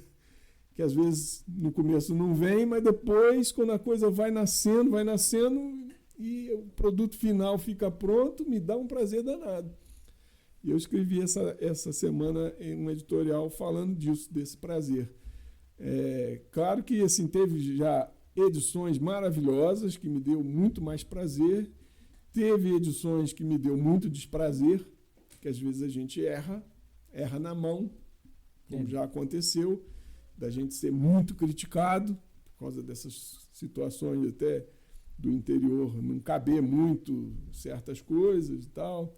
Que às vezes no começo não vem, mas depois, quando a coisa vai nascendo e o produto final fica pronto, me dá um prazer danado. E eu escrevi essa semana um editorial falando disso, desse prazer. Claro que assim, teve já edições maravilhosas, que me deu muito mais prazer. Teve edições que me deu muito desprazer, que às vezes a gente erra na mão, como já aconteceu, da gente ser muito criticado, por causa dessas situações até do interior, não caber muito certas coisas e tal.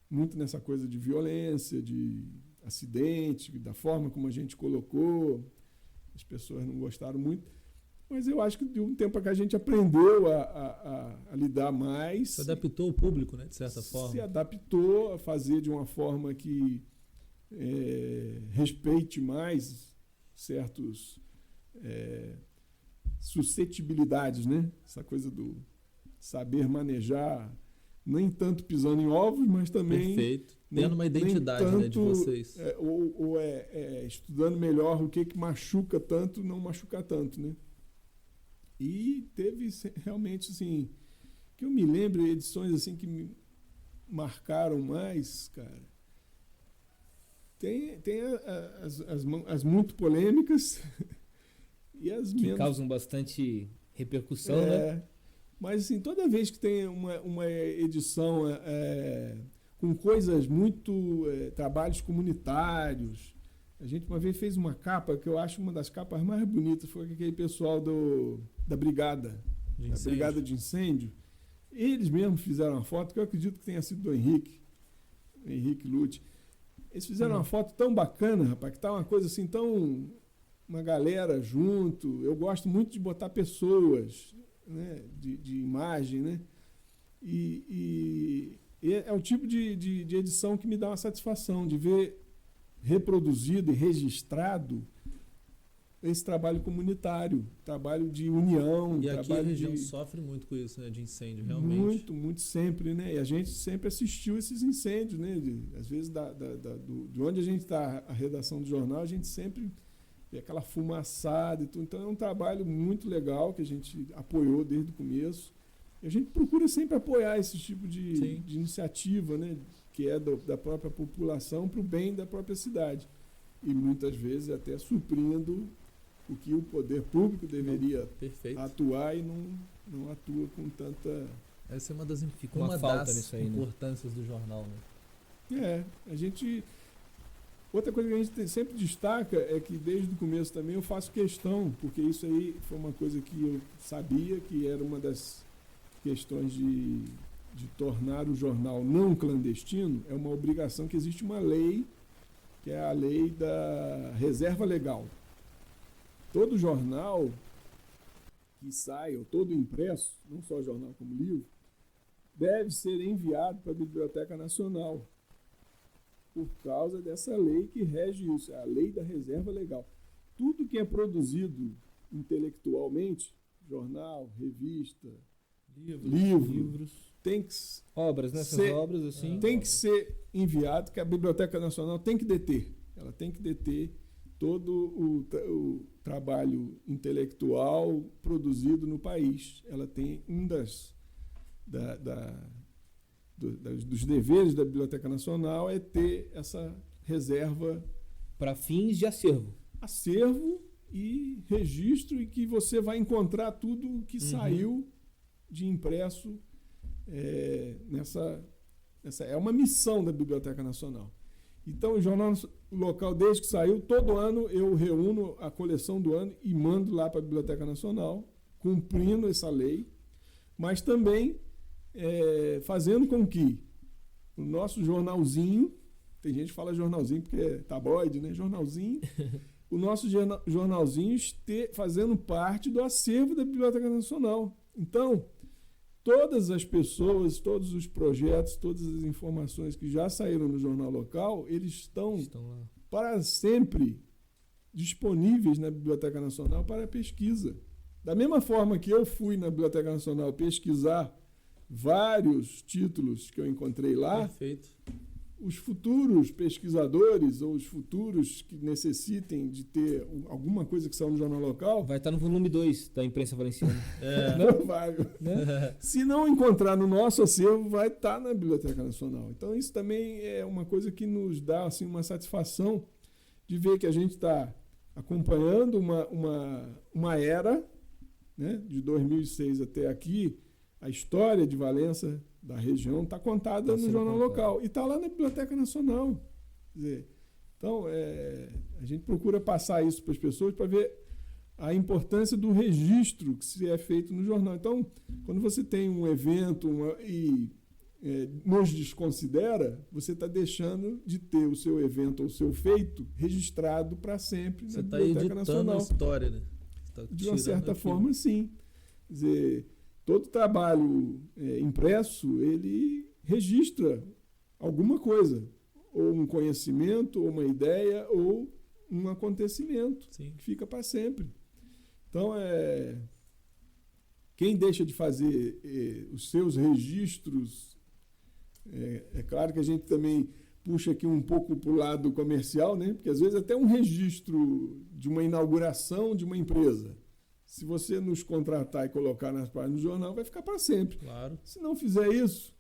Muito nessa coisa de violência, de acidente, da forma como a gente colocou, as pessoas não gostaram muito, mas eu acho que de um tempo que a gente aprendeu a lidar mais. Se adaptou ao público, né, de certa forma. Se adaptou a fazer de uma forma que respeite mais certos suscetibilidades, né? Essa coisa do saber manejar nem tanto pisando em ovos, mas também... Perfeito. Tendo uma identidade, tanto, né, de vocês. Estudando melhor o que machuca tanto, não machucar tanto, né? E teve realmente, assim, que eu me lembro, edições assim que me marcaram mais, cara. Tem as muito polêmicas e as que menos... causam bastante repercussão, né? Mas, assim, toda vez que tem uma edição com coisas muito... trabalhos comunitários. A gente uma vez fez uma capa, que eu acho uma das capas mais bonitas, foi aquele pessoal da Brigada de Incêndio. Eles mesmos fizeram uma foto, que eu acredito que tenha sido do Henrique Lute. Eles fizeram uma foto tão bacana, rapaz, que tá uma coisa assim tão... uma galera junto. Eu gosto muito de botar pessoas, né, de imagem, né? E é o tipo de edição que me dá uma satisfação, de ver reproduzido e registrado esse trabalho comunitário, trabalho de união. E aqui a região sofre muito com isso, né, de incêndio, realmente. Muito, muito sempre, né? E a gente sempre assistiu esses incêndios, né? Às vezes, de onde a gente está, a redação do jornal, a gente sempre vê aquela fumaçada e tudo. Então é um trabalho muito legal que a gente apoiou desde o começo. E a gente procura sempre apoiar esse tipo de iniciativa, né? Que é da própria população para o bem da própria cidade. E muitas vezes até suprindo o que o poder público deveria atuar e não atua com tanta... Essa é uma das importâncias do jornal, né? A gente... Outra coisa que a gente sempre destaca é que desde o começo também eu faço questão, porque isso aí foi uma coisa que eu sabia que era uma das questões de tornar o jornal não clandestino. É uma obrigação que existe uma lei, que é a lei da reserva legal. Todo jornal que sai, ou todo impresso, não só jornal como livro, deve ser enviado para a Biblioteca Nacional, por causa dessa lei que rege isso, é a lei da reserva legal. Tudo que é produzido intelectualmente, jornal, revista, livros, tem que obras, né? Essas obras assim, tem que ser enviado, que a Biblioteca Nacional tem que deter. Ela tem que deter todo o trabalho intelectual produzido no país. Ela tem dos deveres da Biblioteca Nacional é ter essa reserva para fins de acervo e registro, e que você vai encontrar tudo que saiu de impresso essa é uma missão da Biblioteca Nacional. Então, o jornal local, desde que saiu, todo ano eu reúno a coleção do ano e mando lá para a Biblioteca Nacional, cumprindo essa lei, mas também fazendo com que o nosso jornalzinho, tem gente que fala jornalzinho porque é tabloide, né? Jornalzinho, o nosso jornalzinho fazendo parte do acervo da Biblioteca Nacional. Então, todas as pessoas, todos os projetos, todas as informações que já saíram no jornal local, eles estão lá para sempre disponíveis na Biblioteca Nacional para pesquisa. Da mesma forma que eu fui na Biblioteca Nacional pesquisar vários títulos que eu encontrei lá, os futuros pesquisadores ou os futuros que necessitem de ter alguma coisa que saiu no jornal local... vai estar no volume 2 da imprensa valenciana. Provável. Né? Se não encontrar no nosso acervo, vai estar na Biblioteca Nacional. Então, isso também é uma coisa que nos dá assim, uma satisfação de ver que a gente está acompanhando uma era, né, de 2006 até aqui. A história de Valença, da região, está contada no jornal local e está lá na Biblioteca Nacional. Quer dizer, então, a gente procura passar isso para as pessoas para ver a importância do registro que se é feito no jornal. Então, quando você tem um evento e nos desconsidera, você está deixando de ter o seu evento ou o seu feito registrado para sempre na Biblioteca Nacional. Você está editando a história, né? De uma certa forma, sim. Quer dizer, todo trabalho impresso, ele registra alguma coisa, ou um conhecimento, ou uma ideia, ou um acontecimento que fica para sempre. Então, quem deixa de fazer os seus registros É claro que a gente também puxa aqui um pouco para o lado comercial, né? Porque às vezes até um registro de uma inauguração de uma empresa, se você nos contratar e colocar nas páginas do jornal, vai ficar para sempre. Claro. Se não fizer isso,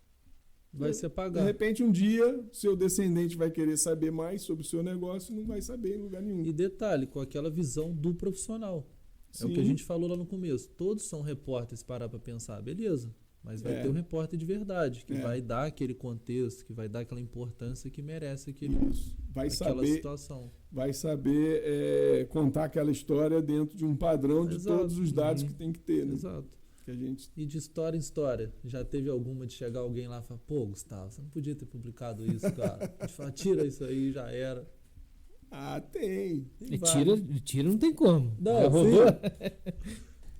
vai se apagar. De repente, um dia, seu descendente vai querer saber mais sobre o seu negócio e não vai saber em lugar nenhum. E detalhe, com aquela visão do profissional. Sim. É o que a gente falou lá no começo. Todos são repórteres, parar para pensar, beleza. Mas vai ter um repórter de verdade, que vai dar aquele contexto, que vai dar aquela importância que merece aquela situação. Vai saber contar aquela história dentro de um padrão de todos os dados que tem que ter. Né? Exato. Que a gente... E de história em história, já teve alguma de chegar alguém lá e falar, pô, Gustavo, você não podia ter publicado isso, cara. A gente fala, tira isso aí, já era. Ah, tem. Tira não tem como. Não,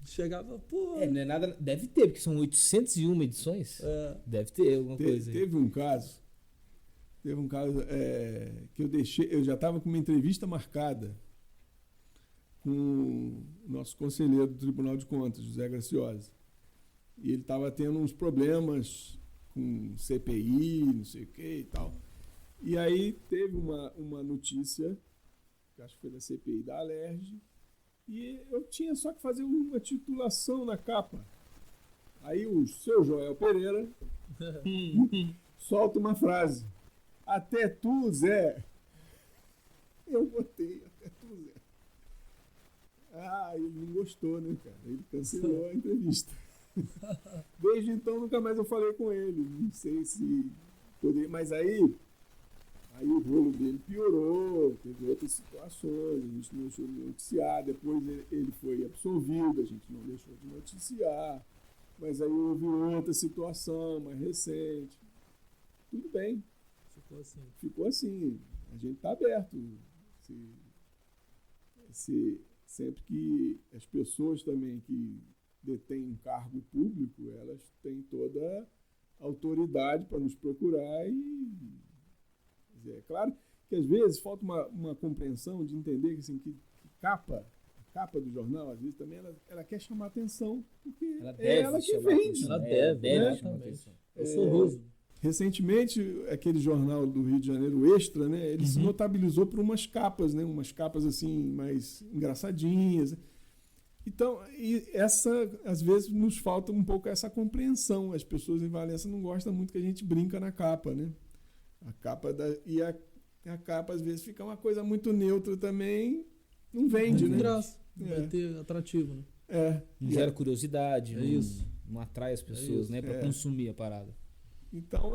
chegava, pô. Não é nada. Deve ter, porque são 801 edições. Deve ter alguma coisa aí. Teve um caso que eu já estava com uma entrevista marcada com o nosso conselheiro do Tribunal de Contas, José Graciosi. E ele estava tendo uns problemas com CPI, não sei o que e tal. E aí teve uma notícia, que acho que foi da CPI da Alerj, e eu tinha só que fazer uma titulação na capa. Aí o seu Joel Pereira solta uma frase. Até tu, Zé. Eu botei, até tu, Zé. Ele não gostou, né, cara? Ele cancelou a entrevista. Desde então, nunca mais eu falei com ele. Não sei se poderia. Mas aí o rolo dele piorou, teve outras situações, a gente não deixou de noticiar, depois ele foi absolvido, a gente não deixou de noticiar, mas aí houve outra situação mais recente. Tudo bem. Ficou assim. A gente está aberto. Sempre que as pessoas também que detêm um cargo público, elas têm toda a autoridade para nos procurar e... É claro que às vezes falta uma compreensão de entender que a capa do jornal, às vezes também ela quer chamar atenção, porque é ela que vende. Ela deve chamar atenção. É sorriso. Recentemente, aquele jornal do Rio de Janeiro, Extra, né, ele se notabilizou por umas capas, né, umas capas assim mais engraçadinhas. Então, às vezes nos falta um pouco essa compreensão. As pessoas em Valença não gostam muito que a gente brinca na capa, né? A capa às vezes fica uma coisa muito neutra também, não vende, né? Graça. Vai ter atrativo, né? Não gera curiosidade, isso. Não atrai as pessoas, né, para consumir a parada. Então,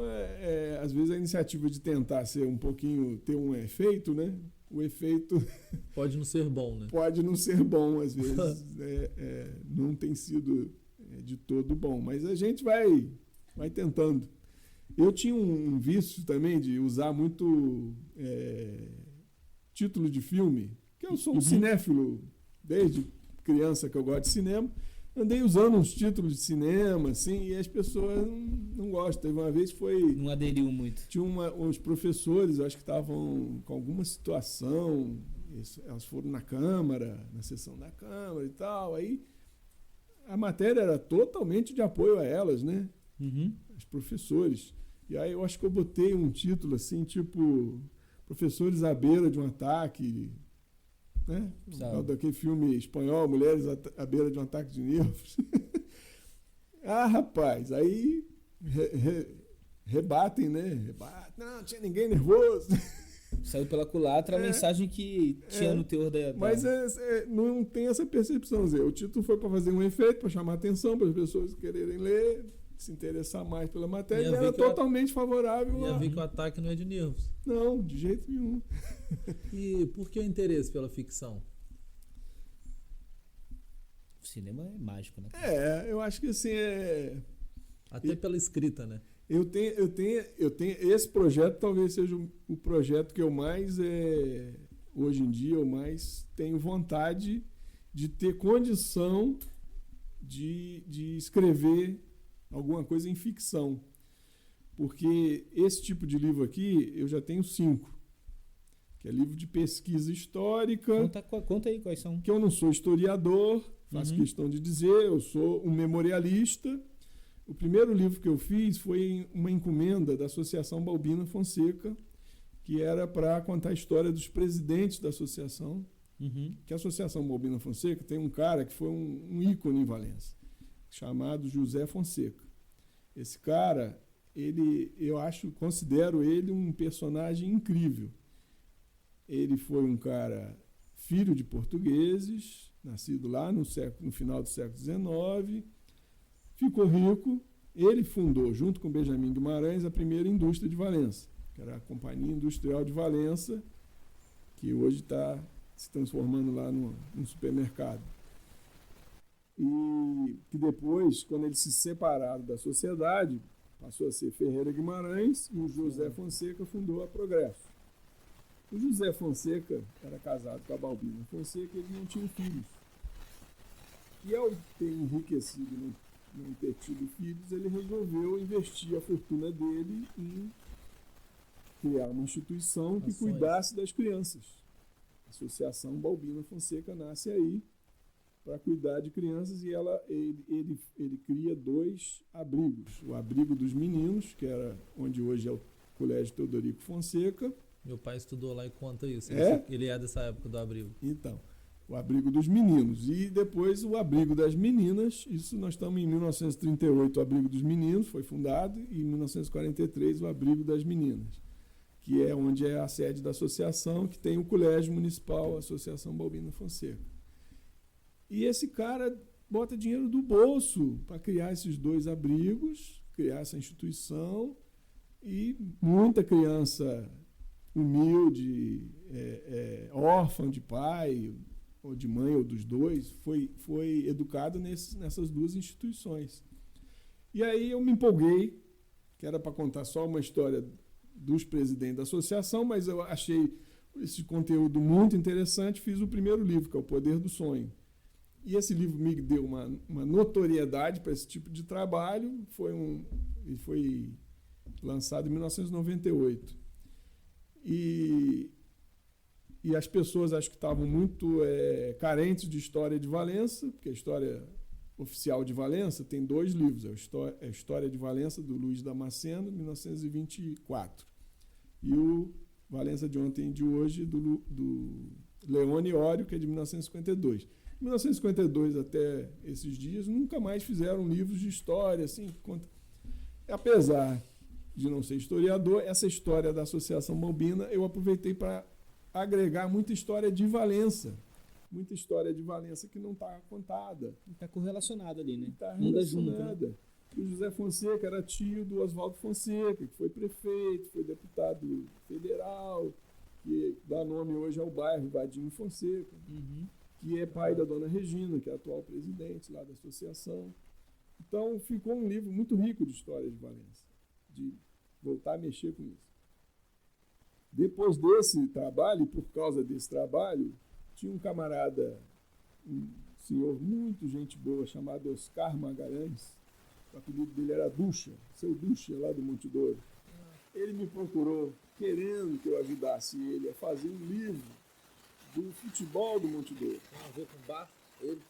às vezes a iniciativa de tentar ser um pouquinho, ter um efeito, né? O efeito pode não ser bom, né? Pode não ser bom, às vezes não tem sido de todo bom, mas a gente vai tentando. Eu tinha um vício também de usar muito título de filme, que eu sou um cinéfilo desde criança que eu gosto de cinema. Andei usando uns títulos de cinema, assim, e as pessoas não gostam. Teve uma vez não aderiu muito. Tinha uns professores, eu acho que estavam com alguma situação, elas foram na Câmara, na sessão da Câmara e tal, aí a matéria era totalmente de apoio a elas, né? Os professores. E aí eu acho que eu botei um título assim, tipo, professores à beira de um ataque, né? Daquele filme espanhol, Mulheres à beira de um ataque de nervos. Rapaz, aí rebatem, né? Não tinha ninguém nervoso. Saiu pela culatra a mensagem que tinha no teor da... Mas não tem essa percepção, Zé. O título foi para fazer um efeito, para chamar atenção, para as pessoas quererem ler, se interessar mais pela matéria, e era totalmente favorável. E a ver que o ataque não é de nervos. Não, de jeito nenhum. E por que o interesse pela ficção? O cinema é mágico, né? Eu acho que assim até pela escrita, né? Eu tenho esse projeto talvez seja o projeto que eu mais hoje em dia eu mais tenho vontade de ter condição de escrever alguma coisa em ficção, porque esse tipo de livro aqui eu já tenho 5, que é livro de pesquisa histórica. Conta aí quais são. Que eu não sou historiador, faço questão de dizer, eu sou um memorialista. O primeiro livro que eu fiz foi uma encomenda da Associação Balbina Fonseca, que era para contar a história dos presidentes da associação. Que a Associação Balbina Fonseca tem um cara que foi um ícone em Valença, chamado José Fonseca. Esse cara, considero ele um personagem incrível. Ele foi um cara filho de portugueses, nascido lá no final do século XIX, ficou rico. Ele fundou, junto com Benjamin Guimarães, a primeira indústria de Valença, que era a Companhia Industrial de Valença, que hoje está se transformando lá num supermercado. E que depois, quando eles se separaram da sociedade, passou a ser Ferreira Guimarães, e o José Fonseca fundou a Progresso. O José Fonseca era casado com a Balbina Fonseca e eles não tinham filhos. E ao ter enriquecido e não ter tido filhos, ele resolveu investir a fortuna dele em criar uma instituição que cuidasse das crianças. A Associação Balbina Fonseca nasce aí para cuidar de crianças e ele cria 2 abrigos. O abrigo dos meninos, que era onde hoje é o Colégio Teodorico Fonseca. Meu pai estudou lá e conta isso. É? Ele é dessa época do abrigo. Então, o abrigo dos meninos. E depois o abrigo das meninas. Isso nós estamos em 1938, o abrigo dos meninos foi fundado, e em 1943 o abrigo das meninas, que é onde é a sede da associação, que tem o Colégio Municipal, a Associação Balbina Fonseca. E esse cara bota dinheiro do bolso para criar esses 2 abrigos, criar essa instituição, e muita criança humilde, órfã de pai, ou de mãe, ou dos dois, foi educada nessas 2 instituições. E aí eu me empolguei, que era para contar só uma história dos presidentes da associação, mas eu achei esse conteúdo muito interessante, fiz o primeiro livro, que é O Poder do Sonho. E esse livro me deu uma notoriedade para esse tipo de trabalho, ele foi lançado em 1998. E as pessoas acho que estavam muito carentes de história de Valença, porque a história oficial de Valença tem 2 livros, a História de Valença, do Luiz Damasceno, 1924, e o Valença de Ontem e de Hoje, do Leone Ório, que é de 1952. Em 1952 até esses dias, nunca mais fizeram livros de história, assim, apesar de não ser historiador, essa história da Associação Balbina eu aproveitei para agregar muita história de Valença. Muita história de Valença que não está contada. Está correlacionada ali, né? Está relacionada. Né? O José Fonseca era tio do Oswaldo Fonseca, que foi prefeito, foi deputado federal, que dá nome hoje ao bairro Vadinho Fonseca, que é pai da dona Regina, que é a atual presidente lá da associação. Então ficou um livro muito rico de história de Valença, de voltar a mexer com isso. Depois desse trabalho, e por causa desse trabalho, tinha um camarada, um senhor muito gente boa, chamado Oscar Magalhães. O apelido dele era Ducha, seu Ducha, lá do Monte Douro. Ele me procurou querendo que eu ajudasse ele a fazer um livro do futebol do Monte Douro. A ver com o bar? Ele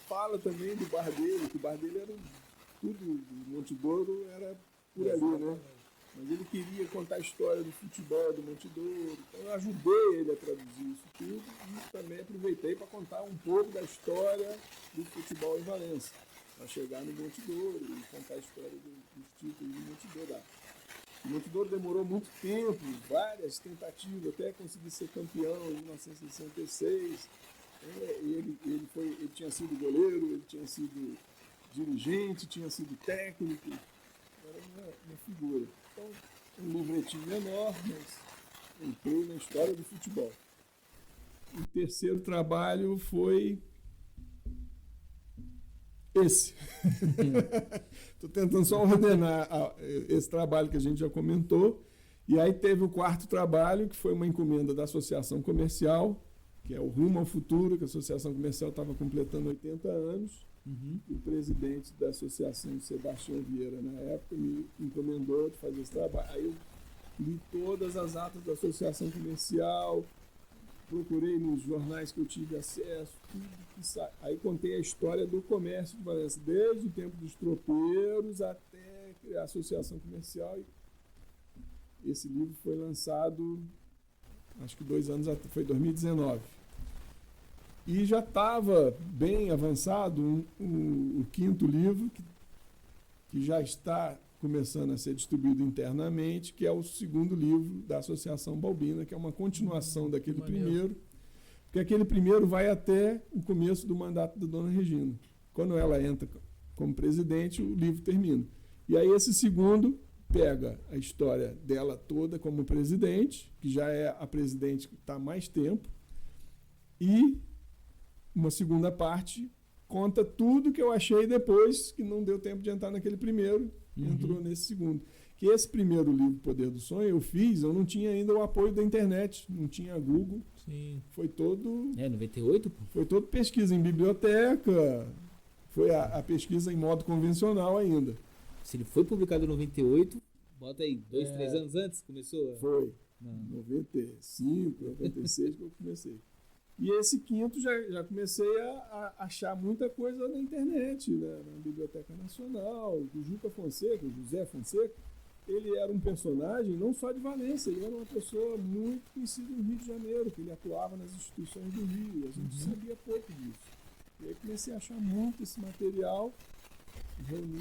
fala também do bar dele, que o bar dele era tudo do Monte Douro, era por ali, né? Mas ele queria contar a história do futebol do Monte Douro. Então eu ajudei ele a traduzir isso tudo e também aproveitei para contar um pouco da história do futebol em Valença, para chegar no Monte Douro e contar a história dos títulos do Monte Douro. O Monte Douro demorou muito tempo, várias tentativas, até conseguir ser campeão em 1966. Ele tinha sido goleiro, ele tinha sido dirigente, tinha sido técnico, era uma figura. Então, um livretinho menor, mas entrei na história do futebol. O terceiro trabalho foi esse. Estou tentando só ordenar esse trabalho que a gente já comentou. E aí teve o 4º trabalho, que foi uma encomenda da Associação Comercial, que é o Rumo ao Futuro, que a Associação Comercial estava completando 80 anos. O presidente da associação, Sebastião Vieira, na época, me encomendou de fazer esse trabalho. Aí eu li todas as atas da Associação Comercial, procurei nos jornais que eu tive acesso, aí contei a história do comércio de Valença, desde o tempo dos tropeiros até a associação comercial. E esse livro foi lançado, acho que 2 anos atrás, foi 2019. E já estava bem avançado o 5º livro, que já está começando a ser distribuído internamente, que é o 2º livro da Associação Balbina, que é uma continuação daquele primeiro, porque aquele primeiro vai até o começo do mandato da Dona Regina. Quando ela entra como presidente, o livro termina. E aí esse 2º pega a história dela toda como presidente, que já é a presidente que está há mais tempo, e uma segunda parte conta tudo que eu achei depois, que não deu tempo de entrar naquele primeiro, entrou nesse 2º. Que esse primeiro livro, Poder do Sonho, eu não tinha ainda o apoio da internet, não tinha Google. Sim. Foi todo... 98? Foi todo pesquisa em biblioteca, foi a pesquisa em modo convencional ainda. Se ele foi publicado em 98, bota aí, 2, 3 anos antes, começou? Foi, 95, 96 que eu comecei. E esse 5º já comecei a achar muita coisa na internet, né? Na Biblioteca Nacional, do Juca Fonseca, José Fonseca. Ele era um personagem não só de Valência, ele era uma pessoa muito conhecida no Rio de Janeiro, que ele atuava nas instituições do Rio, a gente sabia pouco disso. E aí comecei a achar muito esse material, reuni,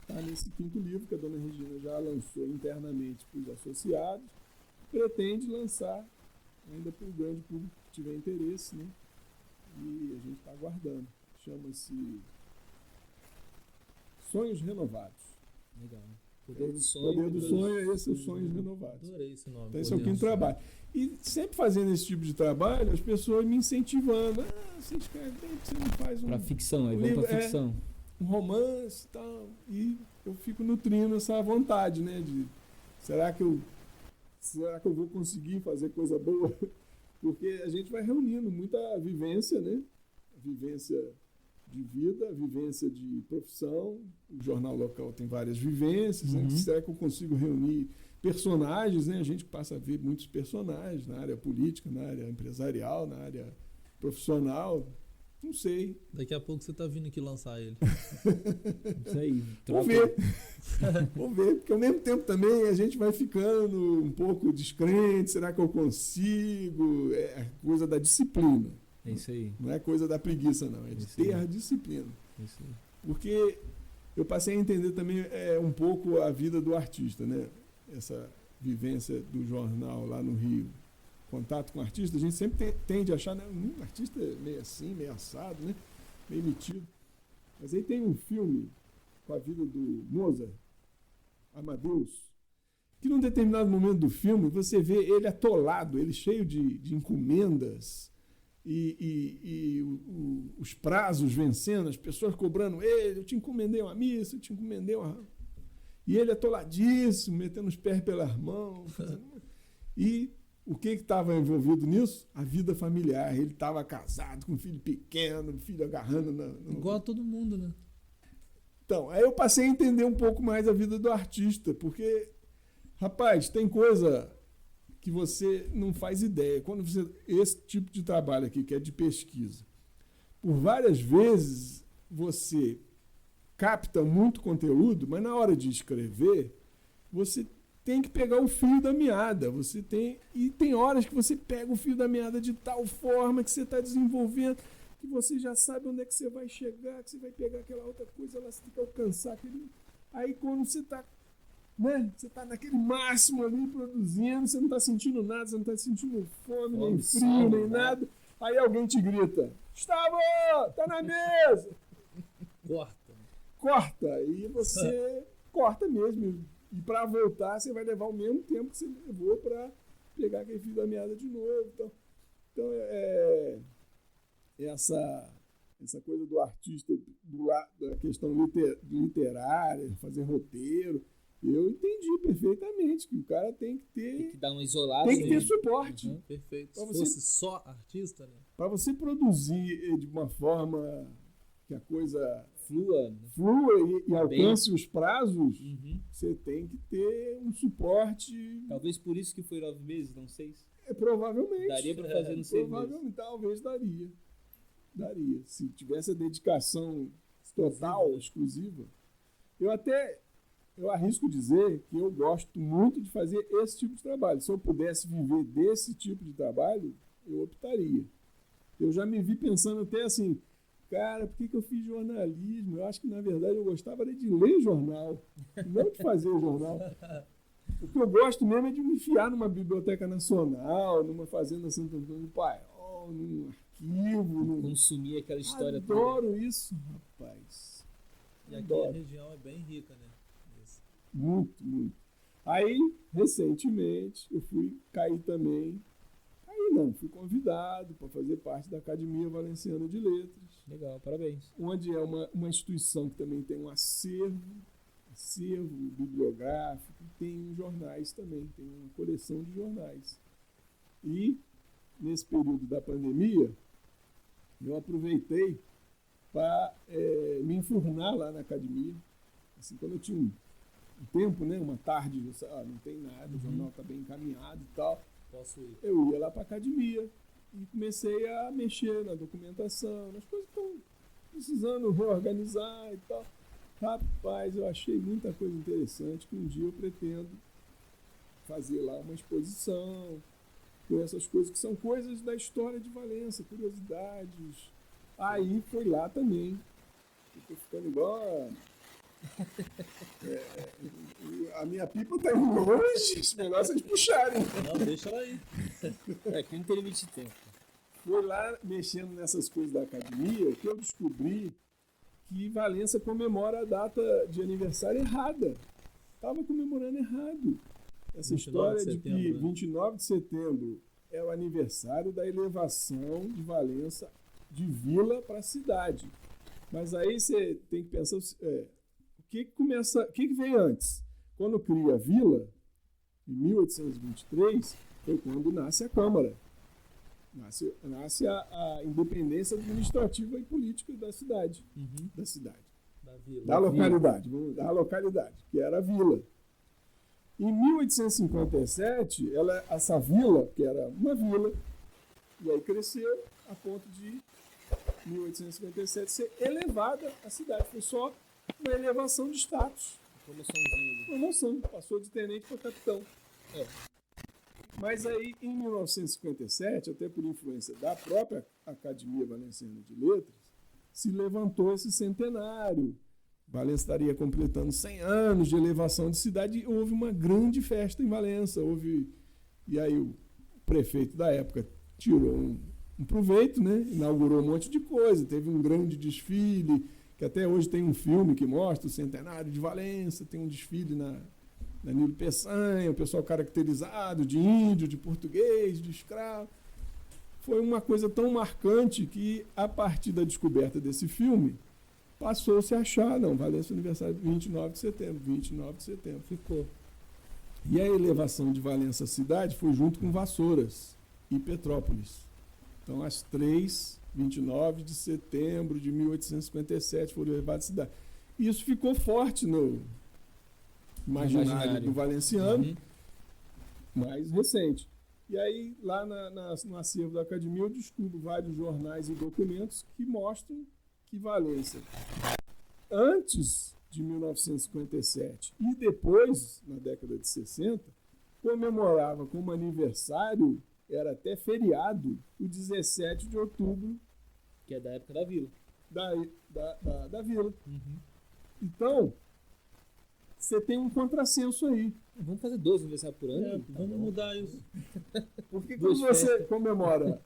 está nesse 5º livro que a Dona Regina já lançou internamente para os associados, pretende lançar ainda para o grande público que tiver interesse, né? E a gente está aguardando. Chama-se Sonhos Renovados. Legal. Poder do Sonho é esse, os Sonhos Renovados. Adorei esse nome. Então esse é o 5º trabalho. E sempre fazendo esse tipo de trabalho, as pessoas me incentivando. Você escreve bem, você não faz Para ficção, aí vamos para ficção. Um romance e tal. E eu fico nutrindo essa vontade, né? Será que eu vou conseguir fazer coisa boa? Porque a gente vai reunindo muita vivência, né? Vivência de vida, vivência de profissão. O jornal local tem várias vivências, né? Será que eu consigo reunir personagens, né? A gente passa a ver muitos personagens na área política, na área empresarial, na área profissional. Não sei. Daqui a pouco você tá vindo aqui lançar ele. Isso aí. Vamos ver. Vamos ver. Porque ao mesmo tempo também a gente vai ficando um pouco descrente. Será que eu consigo? É coisa da disciplina. É isso aí. Não é coisa da preguiça, não. É de ter a disciplina. É isso aí. Porque eu passei a entender também um pouco a vida do artista, né? Essa vivência do jornal lá no Rio. Contato com o artista, a gente sempre tende a achar, né, um artista meio assim, meio assado, né, meio metido. Mas aí tem um filme com a vida do Mozart, Amadeus, que num determinado momento do filme você vê ele atolado, ele cheio de encomendas e os prazos vencendo, as pessoas cobrando ele, eu te encomendei uma missa, eu te encomendei uma... E ele atoladíssimo, metendo os pés pelas mãos. E o que estava envolvido nisso? A vida familiar. Ele estava casado com um filho pequeno, um filho agarrando igual a todo mundo, né? Então, aí eu passei a entender um pouco mais a vida do artista, porque, rapaz, tem coisa que você não faz ideia. Quando você... Esse tipo de trabalho aqui, que é de pesquisa, por várias vezes você capta muito conteúdo, mas na hora de escrever, você tem que pegar o fio da meada. E tem horas que você pega o fio da meada de tal forma que você está desenvolvendo, que você já sabe onde é que você vai chegar, que você vai pegar aquela outra coisa, lá você tem que alcançar aquele... Aí quando você está, né, você está naquele máximo ali produzindo, você não está sentindo nada, você não está sentindo fome, nem frio, nem nada. Aí alguém te grita, Gustavo, tá na mesa! Corta. E você corta mesmo. E para voltar, você vai levar o mesmo tempo que você levou para pegar aquele fio da meada de novo. Então essa coisa do artista, da questão literária, fazer roteiro, eu entendi perfeitamente que o cara tem que dar uma isolada. Tem que ter suporte. Perfeito. Se fosse só artista, né? Para você produzir de uma forma que a coisa flua e alcance os prazos, você tem que ter um suporte. Talvez por isso que foi 9 meses, não 6. Provavelmente. Daria para fazer no 6 meses? Provavelmente, talvez daria. Se tivesse a dedicação total, exclusiva. Eu arrisco dizer que eu gosto muito de fazer esse tipo de trabalho. Se eu pudesse viver desse tipo de trabalho, eu optaria. Eu já me vi pensando até assim, cara, por que eu fiz jornalismo? Eu acho que, na verdade, eu gostava de ler jornal, não de fazer jornal. O que eu gosto mesmo é de me enfiar numa biblioteca nacional, numa fazenda Santo Antônio do Paiol, num arquivo. Consumir aquela história toda. Adoro isso, rapaz. E aqui a região é bem rica, né? Isso. Muito, muito. Aí, recentemente, eu fui cair também. Fui convidado para fazer parte da Academia Valenciana de Letras. Legal, parabéns. Onde é uma instituição que também tem um acervo bibliográfico, tem jornais também, tem uma coleção de jornais. E, nesse período da pandemia, eu aproveitei para me enfurnar lá na academia. Assim, quando eu tinha um tempo, né, uma tarde, não tem nada, o jornal está bem encaminhado e tal, eu ia lá para a academia e comecei a mexer na documentação, nas coisas que estão precisando reorganizar e tal. Rapaz, eu achei muita coisa interessante que um dia eu pretendo fazer lá uma exposição com essas coisas que são coisas da história de Valença, curiosidades. Aí foi lá também. Estou ficando igual a minha pipa tá indo longe, é melhor vocês puxarem. Não, deixa ela aí. Aqui não tem limite de tempo. Foi lá mexendo nessas coisas da academia que eu descobri que Valença comemora a data de aniversário errada. Estava comemorando errado. Essa história de que 29 de setembro é o aniversário da elevação de Valença de vila para cidade. Mas aí você tem que pensar o que vem antes? Quando cria a vila, em 1823, foi quando nasce a Câmara. Nasce a independência administrativa e política da cidade. Da cidade. Da localidade. Vamos da localidade, que era a vila. Em 1857, essa vila, que era uma vila, e aí cresceu a ponto de 1857 ser elevada a cidade. Foi só uma elevação de status. Promoção. Passou de tenente para capitão. Mas aí, em 1957, até por influência da própria Academia Valenciana de Letras, se levantou esse centenário. Valença estaria completando 100 anos de elevação de cidade e houve uma grande festa em Valença. E aí o prefeito da época tirou um proveito, né? Inaugurou um monte de coisa, teve um grande desfile, que até hoje tem um filme que mostra o centenário de Valença, tem um desfile na Nilo Peçanha, o pessoal caracterizado de índio, de português, de escravo. Foi uma coisa tão marcante que, a partir da descoberta desse filme, passou-se a achar, Valença aniversário 29 de setembro. Ficou. E a elevação de Valença cidade foi junto com Vassouras e Petrópolis. Então, as 29 de setembro de 1857 foram elevadas à cidade. E isso ficou forte no imaginário do valenciano, mais recente. E aí, lá no acervo da academia, eu descubro vários jornais e documentos que mostram que Valença, antes de 1957 e depois, na década de 60, comemorava como aniversário, era até feriado, o 17 de outubro. Que é da época da vila. Da vila. Então, você tem um contrassenso aí. Vamos fazer 12 aniversários por ano? Vamos mudar isso. Porque quando você comemora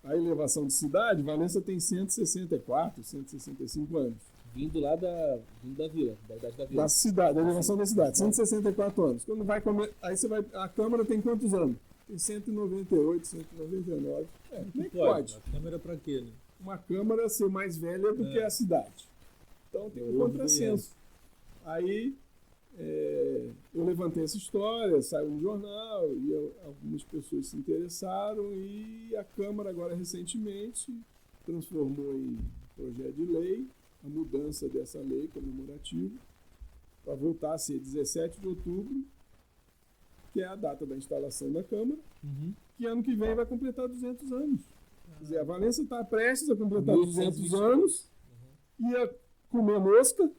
a elevação de cidade, Valença tem 164, 165 anos. Vindo lá da vila, da idade da vila. Da cidade, da elevação da cidade, 164 anos. Quando vai aí você vai. A Câmara tem quantos anos? Tem 198, 199. Como é que pode? A Câmara pra quê, né? Uma Câmara ser mais velha do que a cidade. Então tem um contrassenso. Aí eu levantei essa história, saiu no jornal, e algumas pessoas se interessaram, e a Câmara agora recentemente transformou em projeto de lei a mudança dessa lei comemorativa para voltar a ser 17 de outubro que é a data da instalação da Câmara, que ano que vem vai completar 200 anos. Quer dizer, a Valença está prestes a completar 200 anos, ia comer mosca.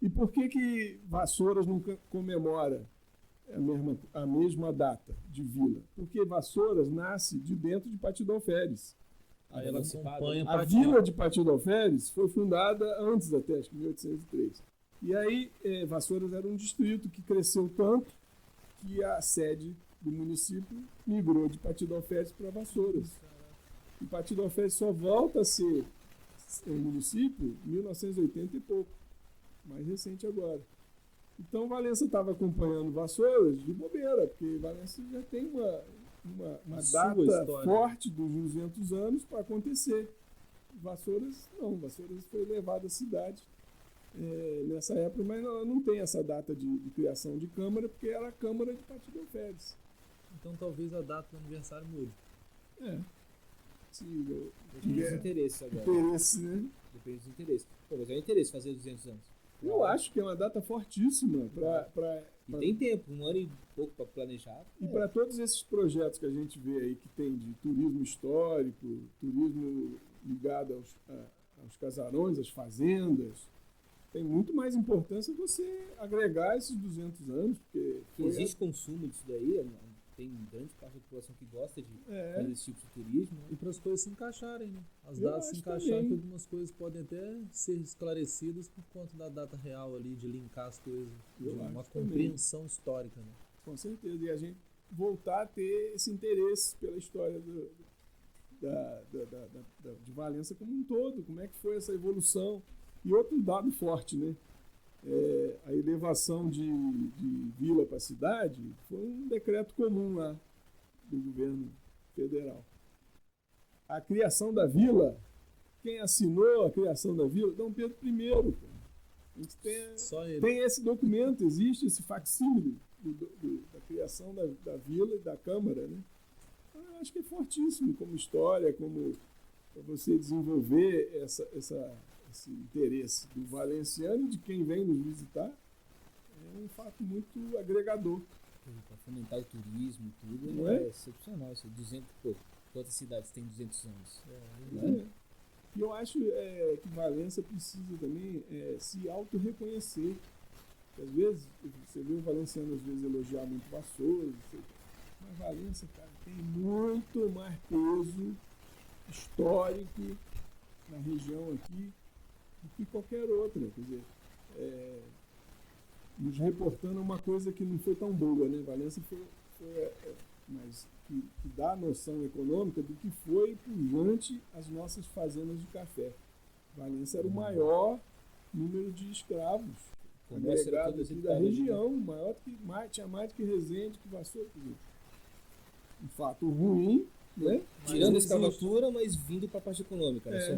E por que Vassouras não comemora a mesma data de vila? Porque Vassouras nasce de dentro de Patido Alferes. A vila de Patido Alferes foi fundada antes até, acho que 1803. E aí Vassouras era um distrito que cresceu tanto que a sede do município migrou de Patido Alferes para Vassouras. E Patido Alferes só volta a ser município em 1980 e pouco. Mais recente agora. Então Valença estava acompanhando Vassouras de bobeira, porque Valença já tem uma data forte dos 200 anos para acontecer. Vassouras não, Vassouras foi levada à cidade nessa época, mas ela não tem essa data de criação de Câmara, porque era a Câmara de Patido Alferes. Então talvez a data do aniversário mude. Depende dos interesses agora. Interesse, né? Depende dos interesses. Pô, mas é o interesse fazer 200 anos. Eu acho que é uma data fortíssima E tem tempo, 1 ano e pouco para planejar. E para todos esses projetos que a gente vê aí, que tem de turismo histórico, turismo ligado aos casarões, às fazendas, tem muito mais importância você agregar esses 200 anos. Porque existe consumo disso daí, tem grande parte da população que gosta de fazer esse tipo de turismo. Né? E para as coisas se encaixarem, né? As datas se encaixarem, que algumas coisas podem até ser esclarecidas por conta da data real ali, de linkar as coisas, de uma compreensão histórica. Né? Com certeza, e a gente voltar a ter esse interesse pela história de Valença como um todo, como é que foi essa evolução. E outro dado forte, né? A elevação de vila para cidade foi um decreto comum lá do governo federal. A criação da vila, quem assinou a criação da vila? Dom Pedro I. A gente tem esse documento, existe esse facsímile da criação da vila e da Câmara. Né? Então, eu acho que é fortíssimo como história, como você desenvolver esse interesse do valenciano e de quem vem nos visitar, é um fato muito agregador. Para fomentar o turismo e tudo, não é excepcional. Isso, quantas cidades têm 200 anos? E eu acho que Valença precisa também se auto-reconhecer. Às vezes, você vê o valenciano às vezes elogiar muito Vassouras, mas Valença, cara, tem muito mais peso histórico na região aqui do que qualquer outra. Quer dizer, nos reportando uma coisa que não foi tão boa, né? Valença foi mas que dá a noção econômica do que foi pujante as nossas fazendas de café. Valença era o maior número de escravos agregados aqui da região, maior tinha mais que Resende, que Vassouras. Um fato ruim, né? Tirando a escravatura, mas vindo para a parte econômica. Mas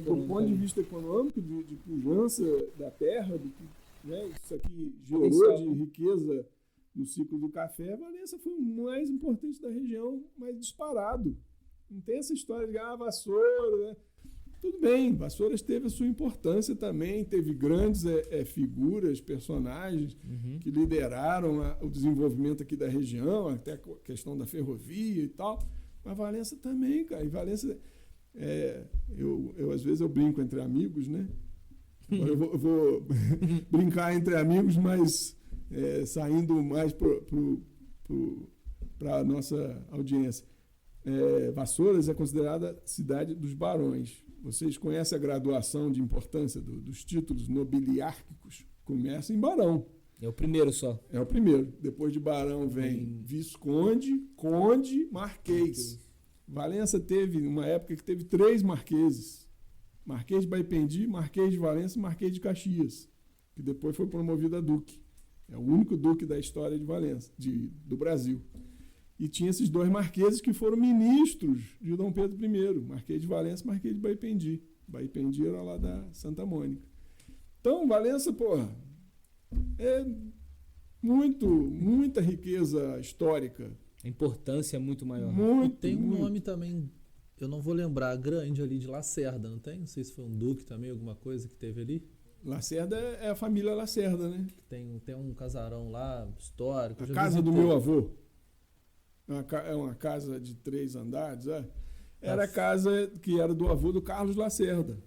do ponto de vista econômico, de pujança da terra, do que, né, isso aqui gerou de riqueza no ciclo do café, Valença foi o mais importante da região, mais disparado. Não tem essa história de Vassouras, né? Tudo bem, Vassouras teve a sua importância também, teve grandes figuras, personagens que lideraram o desenvolvimento aqui da região, até a questão da ferrovia e tal. Mas Valença também, cara. E Valença, eu às vezes eu brinco entre amigos, né? Agora eu vou brincar entre amigos, mas saindo mais para a nossa audiência. Vassouras é considerada cidade dos barões. Vocês conhecem a graduação de importância dos títulos nobiliárquicos? Começa em barão. É o primeiro só. É o primeiro. Depois de barão vem visconde, conde, marquês. Valença teve uma época que teve 3 marqueses. Marquês de Baipendi, Marquês de Valença e Marquês de Caxias, que depois foi promovido a duque. É o único duque da história de Valença, do Brasil. E tinha esses 2 marqueses que foram ministros de Dom Pedro I, Marquês de Valença e Marquês de Baipendi. Baipendi era lá da Santa Mônica. Então, Valença, é muita riqueza histórica. A importância é muito maior. E tem um nome também, eu não vou lembrar, grande ali de Lacerda, não tem? Não sei se foi um duque também, alguma coisa que teve ali. Lacerda é a família Lacerda, né? Tem um casarão lá, histórico. A casa do meu avô. É uma casa de 3 andares, é? Era a casa que era do avô do Carlos Lacerda.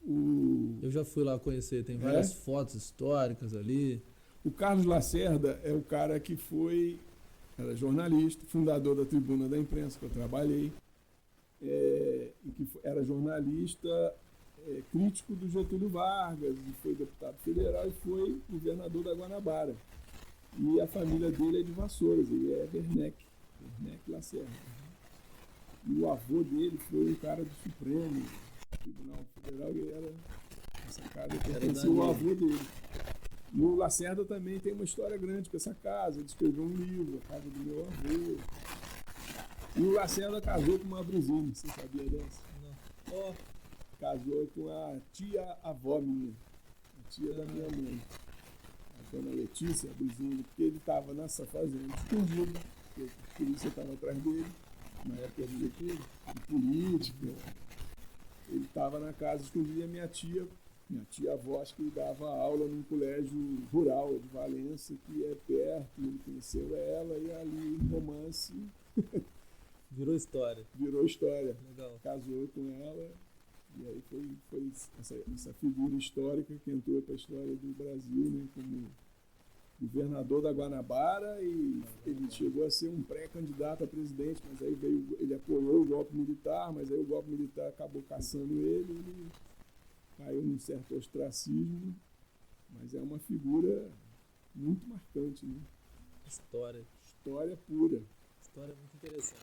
Eu já fui lá conhecer, tem várias fotos históricas ali. O Carlos Lacerda é o cara que era jornalista, fundador da Tribuna da Imprensa, que eu trabalhei, e que era jornalista, crítico do Getúlio Vargas, e foi deputado federal e foi governador da Guanabara. E a família dele é de Vassouras, ele é Werneck Lacerda. E o avô dele foi um cara do Supremo Tribunal Federal, e essa casa pertencia ao avô dele. E o Lacerda também tem uma história grande com essa casa. Ele escreveu um livro, A Casa do Meu Avô. E o Lacerda casou com uma Brusini, você sabia dessa? Não. Casou com a tia-avó minha, a tia da minha mãe, a dona Letícia Brusini, porque ele estava nessa fazenda escondido, porque a polícia estava atrás dele, na época do Getúlio, de política. Ele estava na casa escondido e a minha tia-avó, acho que ele dava aula num colégio rural de Valença, que é perto, e ele conheceu ela, e ali um romance. Virou história. Legal. Casou com ela, e aí foi essa figura histórica que entrou para a história do Brasil, né, como governador da Guanabara, e ele chegou a ser um pré-candidato a presidente, mas aí ele apoiou o golpe militar, mas aí o golpe militar acabou caçando ele caiu num certo ostracismo, mas é uma figura muito marcante, né? História pura. História muito interessante.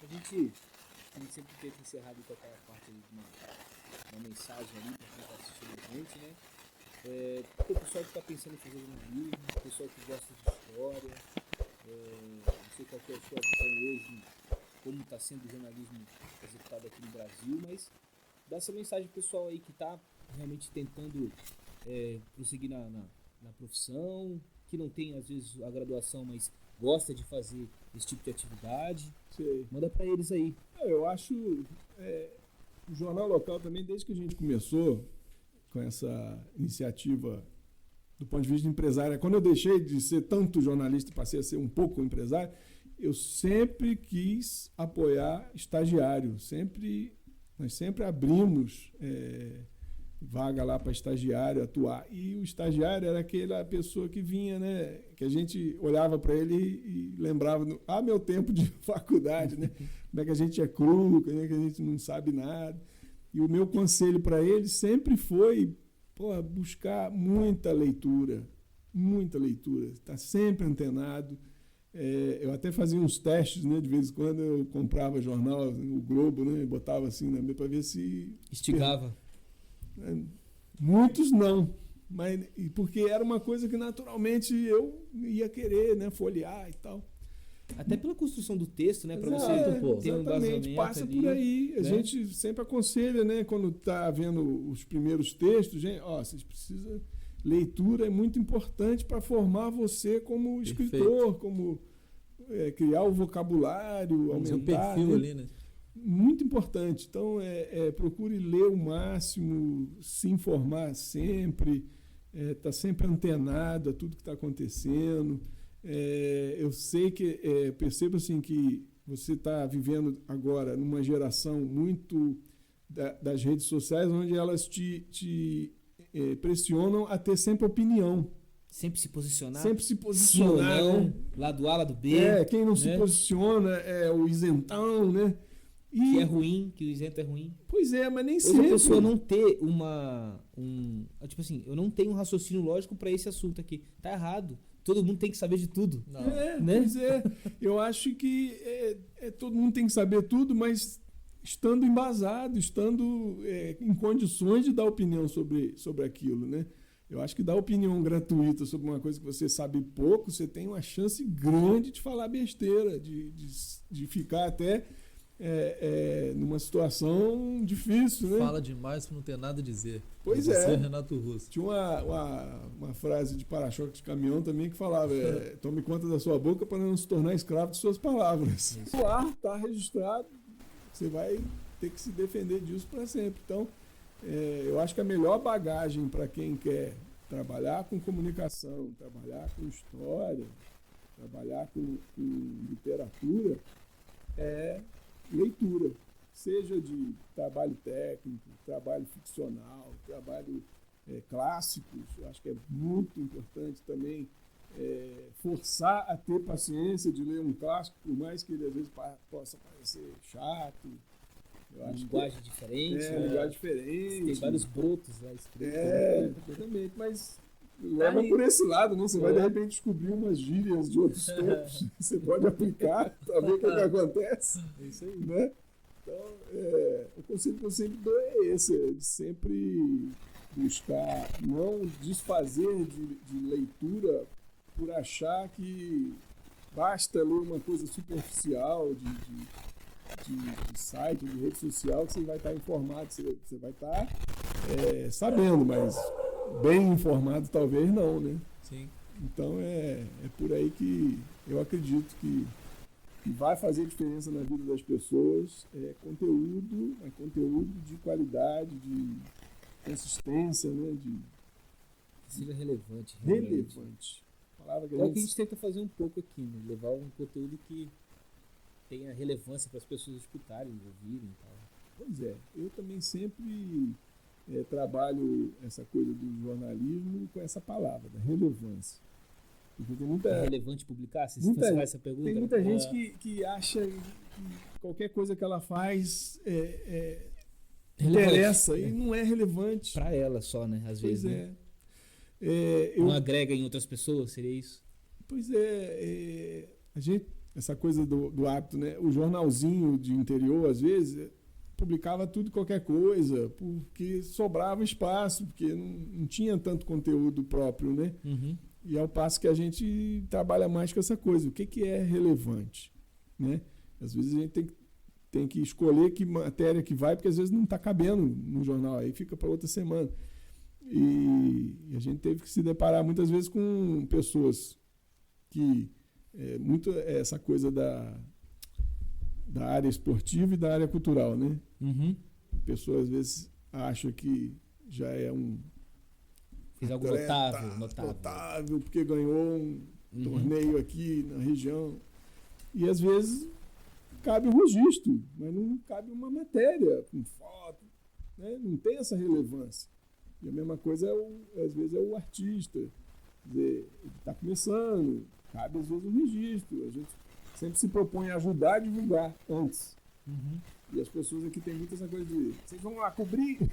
A gente sempre tenta encerrar com aquela parte ali de uma mensagem ali para quem está assistindo a gente, né? Porque o pessoal que está pensando em fazer jornalismo, o pessoal que gosta de história, não sei qual é a sua visão hoje, como está sendo o jornalismo executado aqui no Brasil, mas dá essa mensagem pro pessoal aí que está realmente tentando prosseguir na profissão, que não tem às vezes a graduação, mas gosta de fazer esse tipo de atividade. Sei. Manda para eles aí. Eu acho o jornal local também, desde que a gente começou com essa iniciativa do ponto de vista empresário, quando eu deixei de ser tanto jornalista e passei a ser um pouco empresário, eu sempre quis apoiar estagiário, nós sempre abrimos vaga lá para estagiário atuar, e o estagiário era aquela pessoa que vinha, né, que a gente olhava para ele e lembrava, meu tempo de faculdade, né, como é que a gente é cru, como é que a gente não sabe nada. E o meu conselho para ele sempre foi buscar muita leitura, estar sempre antenado. Eu até fazia uns testes, né, de vez em quando eu comprava jornal, o Globo, né, botava assim na mesa para ver se... Esticava. Muitos não, mas porque era uma coisa que naturalmente eu ia querer, né, folhear e tal. Até pela construção do texto, né? Para você ter um exatamente, passa ali, por aí. A gente sempre aconselha, né? Quando está vendo os primeiros textos, gente, vocês precisam... Leitura é muito importante para formar você como escritor, como criar o vocabulário, aumentar... um perfil ali, né? Muito importante. Então, procure ler o máximo, se informar sempre, estar sempre antenado a tudo que está acontecendo. Eu sei que percebo assim que você está vivendo agora numa geração muito das redes sociais, onde elas te pressionam a ter sempre opinião. Sempre se posicionar. Sim ou não, né? Lado A, lado B. Quem não se posiciona é o isentão, né? Que é ruim, que o isento é ruim. Pois é, mas nem hoje sempre. A pessoa não ter tipo assim, eu não tenho um raciocínio lógico para esse assunto aqui. Tá errado. Todo mundo tem que saber de tudo. Não. Né? Pois é. Eu acho que todo mundo tem que saber tudo, mas estando embasado, estando em condições de dar opinião sobre aquilo, né? Eu acho que dar opinião gratuita sobre uma coisa que você sabe pouco, você tem uma chance grande de falar besteira, de ficar até numa situação difícil, né? Fala demais para não ter nada a dizer. Pois Você, Renato Russo. Tinha uma frase de para-choque de caminhão também que falava: tome conta da sua boca para não se tornar escravo de suas palavras. O ar está registrado, você vai ter que se defender disso para sempre. Então, eu acho que a melhor bagagem para quem quer trabalhar com comunicação, trabalhar com história, trabalhar com literatura, é leitura. Seja de trabalho técnico, trabalho ficcional, trabalho clássicos. Eu acho que é muito importante também forçar a ter paciência de ler um clássico, por mais que ele às vezes possa parecer chato. Eu acho linguagem diferente. Linguagem diferente. Tem vários brotos lá escritos. Exatamente, mas leva por esse lado, né? Você vai de repente descobrir umas gírias de outros tempos. Você pode aplicar para ver o que acontece. É isso aí. Né? Então, o conselho que eu sempre dou é esse, de sempre buscar não desfazer de leitura por achar que basta ler uma coisa superficial de site, de rede social, que você vai estar informado, você vai estar sabendo, mas bem informado talvez não, né? Sim. Então é por aí que eu acredito que vai fazer diferença na vida das pessoas, conteúdo de qualidade, de consistência, né? Que seja relevante. Relevante. Palavra que é o que a gente tenta fazer um pouco aqui, né? Levar um conteúdo que tenha relevância para as pessoas escutarem, ouvirem e tal. Pois é, eu também sempre trabalho essa coisa do jornalismo com essa palavra, da relevância. É relevante publicar? Se você faz essa pergunta, tem muita gente que acha que qualquer coisa que ela faz interessa e não é relevante. Para ela só, né? Às vezes. Né? Não agrega em outras pessoas, seria isso? Pois a gente, essa coisa do hábito, né? O jornalzinho de interior, às vezes, publicava tudo e qualquer coisa, porque sobrava espaço, porque não tinha tanto conteúdo próprio, né? Uhum. E ao passo que a gente trabalha mais com essa coisa. O que é relevante? Né? Às vezes a gente tem que escolher que matéria que vai, porque às vezes não está cabendo no jornal, aí fica para outra semana. E a gente teve que se deparar muitas vezes com pessoas que... muito essa coisa da área esportiva e da área cultural, né? Uhum. A pessoa às vezes acha que já é fez algo notável, porque ganhou um torneio aqui na região. E às vezes cabe um registro, mas não cabe uma matéria com foto, né? Não tem essa relevância. E a mesma coisa às vezes é o artista. Quer dizer, ele está começando, cabe às vezes um registro. A gente sempre se propõe a ajudar a divulgar antes. Uhum. E as pessoas aqui têm muito essa coisa de vocês vão lá cobrir.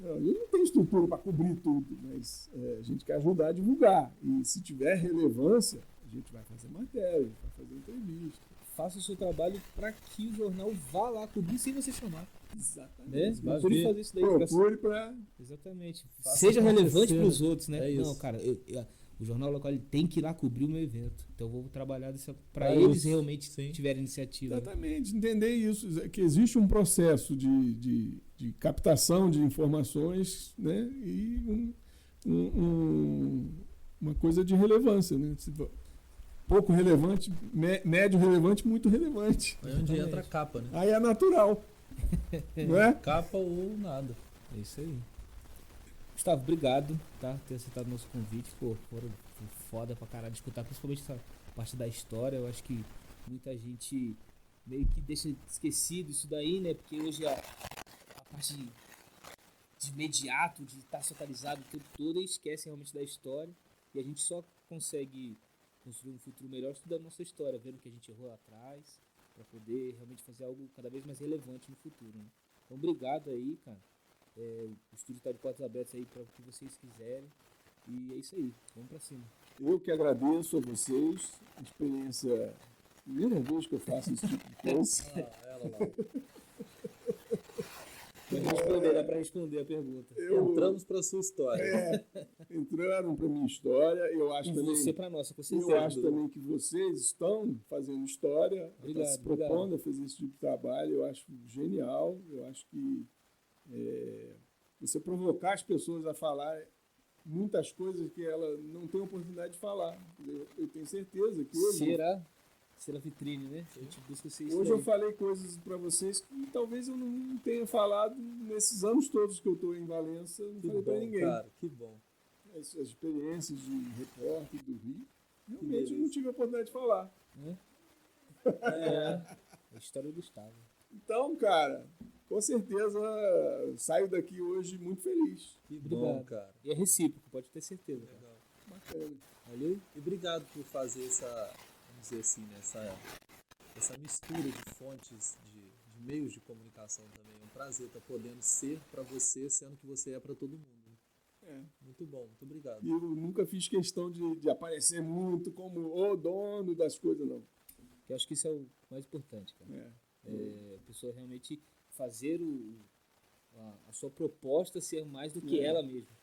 Não, não tem estrutura para cobrir tudo, mas a gente quer ajudar a divulgar. E se tiver relevância, a gente vai fazer matéria, vai fazer entrevista. Faça o seu trabalho para que o jornal vá lá cobrir sem você chamar. Exatamente. Né? Procure fazer isso daí. Procure para... Exatamente. Seja relevante para os outros, né? É não, cara, o jornal local ele tem que ir lá cobrir o meu evento. Então eu vou trabalhar para eles realmente tiverem iniciativa. Exatamente. Né? Entender isso, que existe um processo de captação de informações, né? E uma coisa de relevância, né? Pouco relevante, médio relevante, muito relevante. Aí é onde entra a capa, né? Aí é natural. Não é? Capa ou nada. É isso aí. Gustavo, obrigado, tá? Ter aceitado o nosso convite. Pô, foram foda pra caralho de escutar, principalmente essa parte da história. Eu acho que muita gente meio que deixa esquecido isso daí, né? Porque hoje a parte de imediato, de estar socializado o tempo todo, e esquece realmente da história. E a gente só consegue construir um futuro melhor estudando a nossa história, vendo que a gente errou lá atrás, para poder realmente fazer algo cada vez mais relevante no futuro, né? Então, obrigado aí, cara. O estúdio está de portas abertas aí para o que vocês quiserem. E é isso aí, vamos para cima. Eu que agradeço a vocês. Experiência, primeira vez que eu faço esse tipo de coisa. Ela lá. Dá para responder a pergunta. Entramos para a sua história. Entraram para a minha história. Eu acho também, você para nossa, com certeza. Eu acho também que vocês estão fazendo história, se propondo a fazer esse tipo de trabalho. Eu acho genial. Eu acho que você provocar as pessoas a falar muitas coisas que ela não tem oportunidade de falar. Eu tenho certeza que hoje... ser a vitrine, né? A gente busca ser Hoje eu falei coisas para vocês que talvez eu não tenha falado nesses anos todos que eu estou em Valença, não falei para ninguém. Cara, que bom. As experiências de repórter do Rio, realmente eu não tive a oportunidade de falar. A história do Gustavo. Então, cara, com certeza saio daqui hoje muito feliz. Que bom, cara. E é recíproco, pode ter certeza. Cara. Legal. Bacana. Valeu? E obrigado por fazer essa, vamos dizer assim, né, essa mistura de fontes, de meios de comunicação também. É um prazer estar podendo ser para você, sendo que você é para todo mundo. Muito bom, muito obrigado. E eu nunca fiz questão de aparecer muito como o dono das coisas, não. Eu acho que isso é o mais importante, cara. A pessoa realmente fazer a sua proposta ser mais do que ela mesma.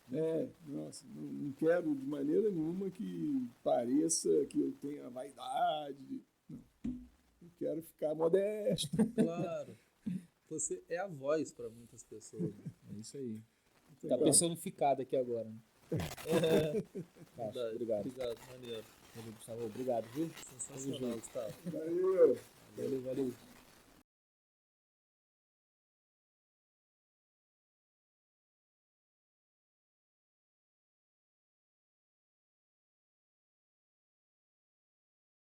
Nossa, não quero de maneira nenhuma que pareça que eu tenha vaidade. Não. Eu quero ficar modesto. Claro. Você é a voz para muitas pessoas. Né? É isso aí. Tá personificado aqui agora. Né? Obrigado. Obrigado, maneiro. Gustavo, obrigado, viu? Sensacional, Gustavo. Valeu. Valeu.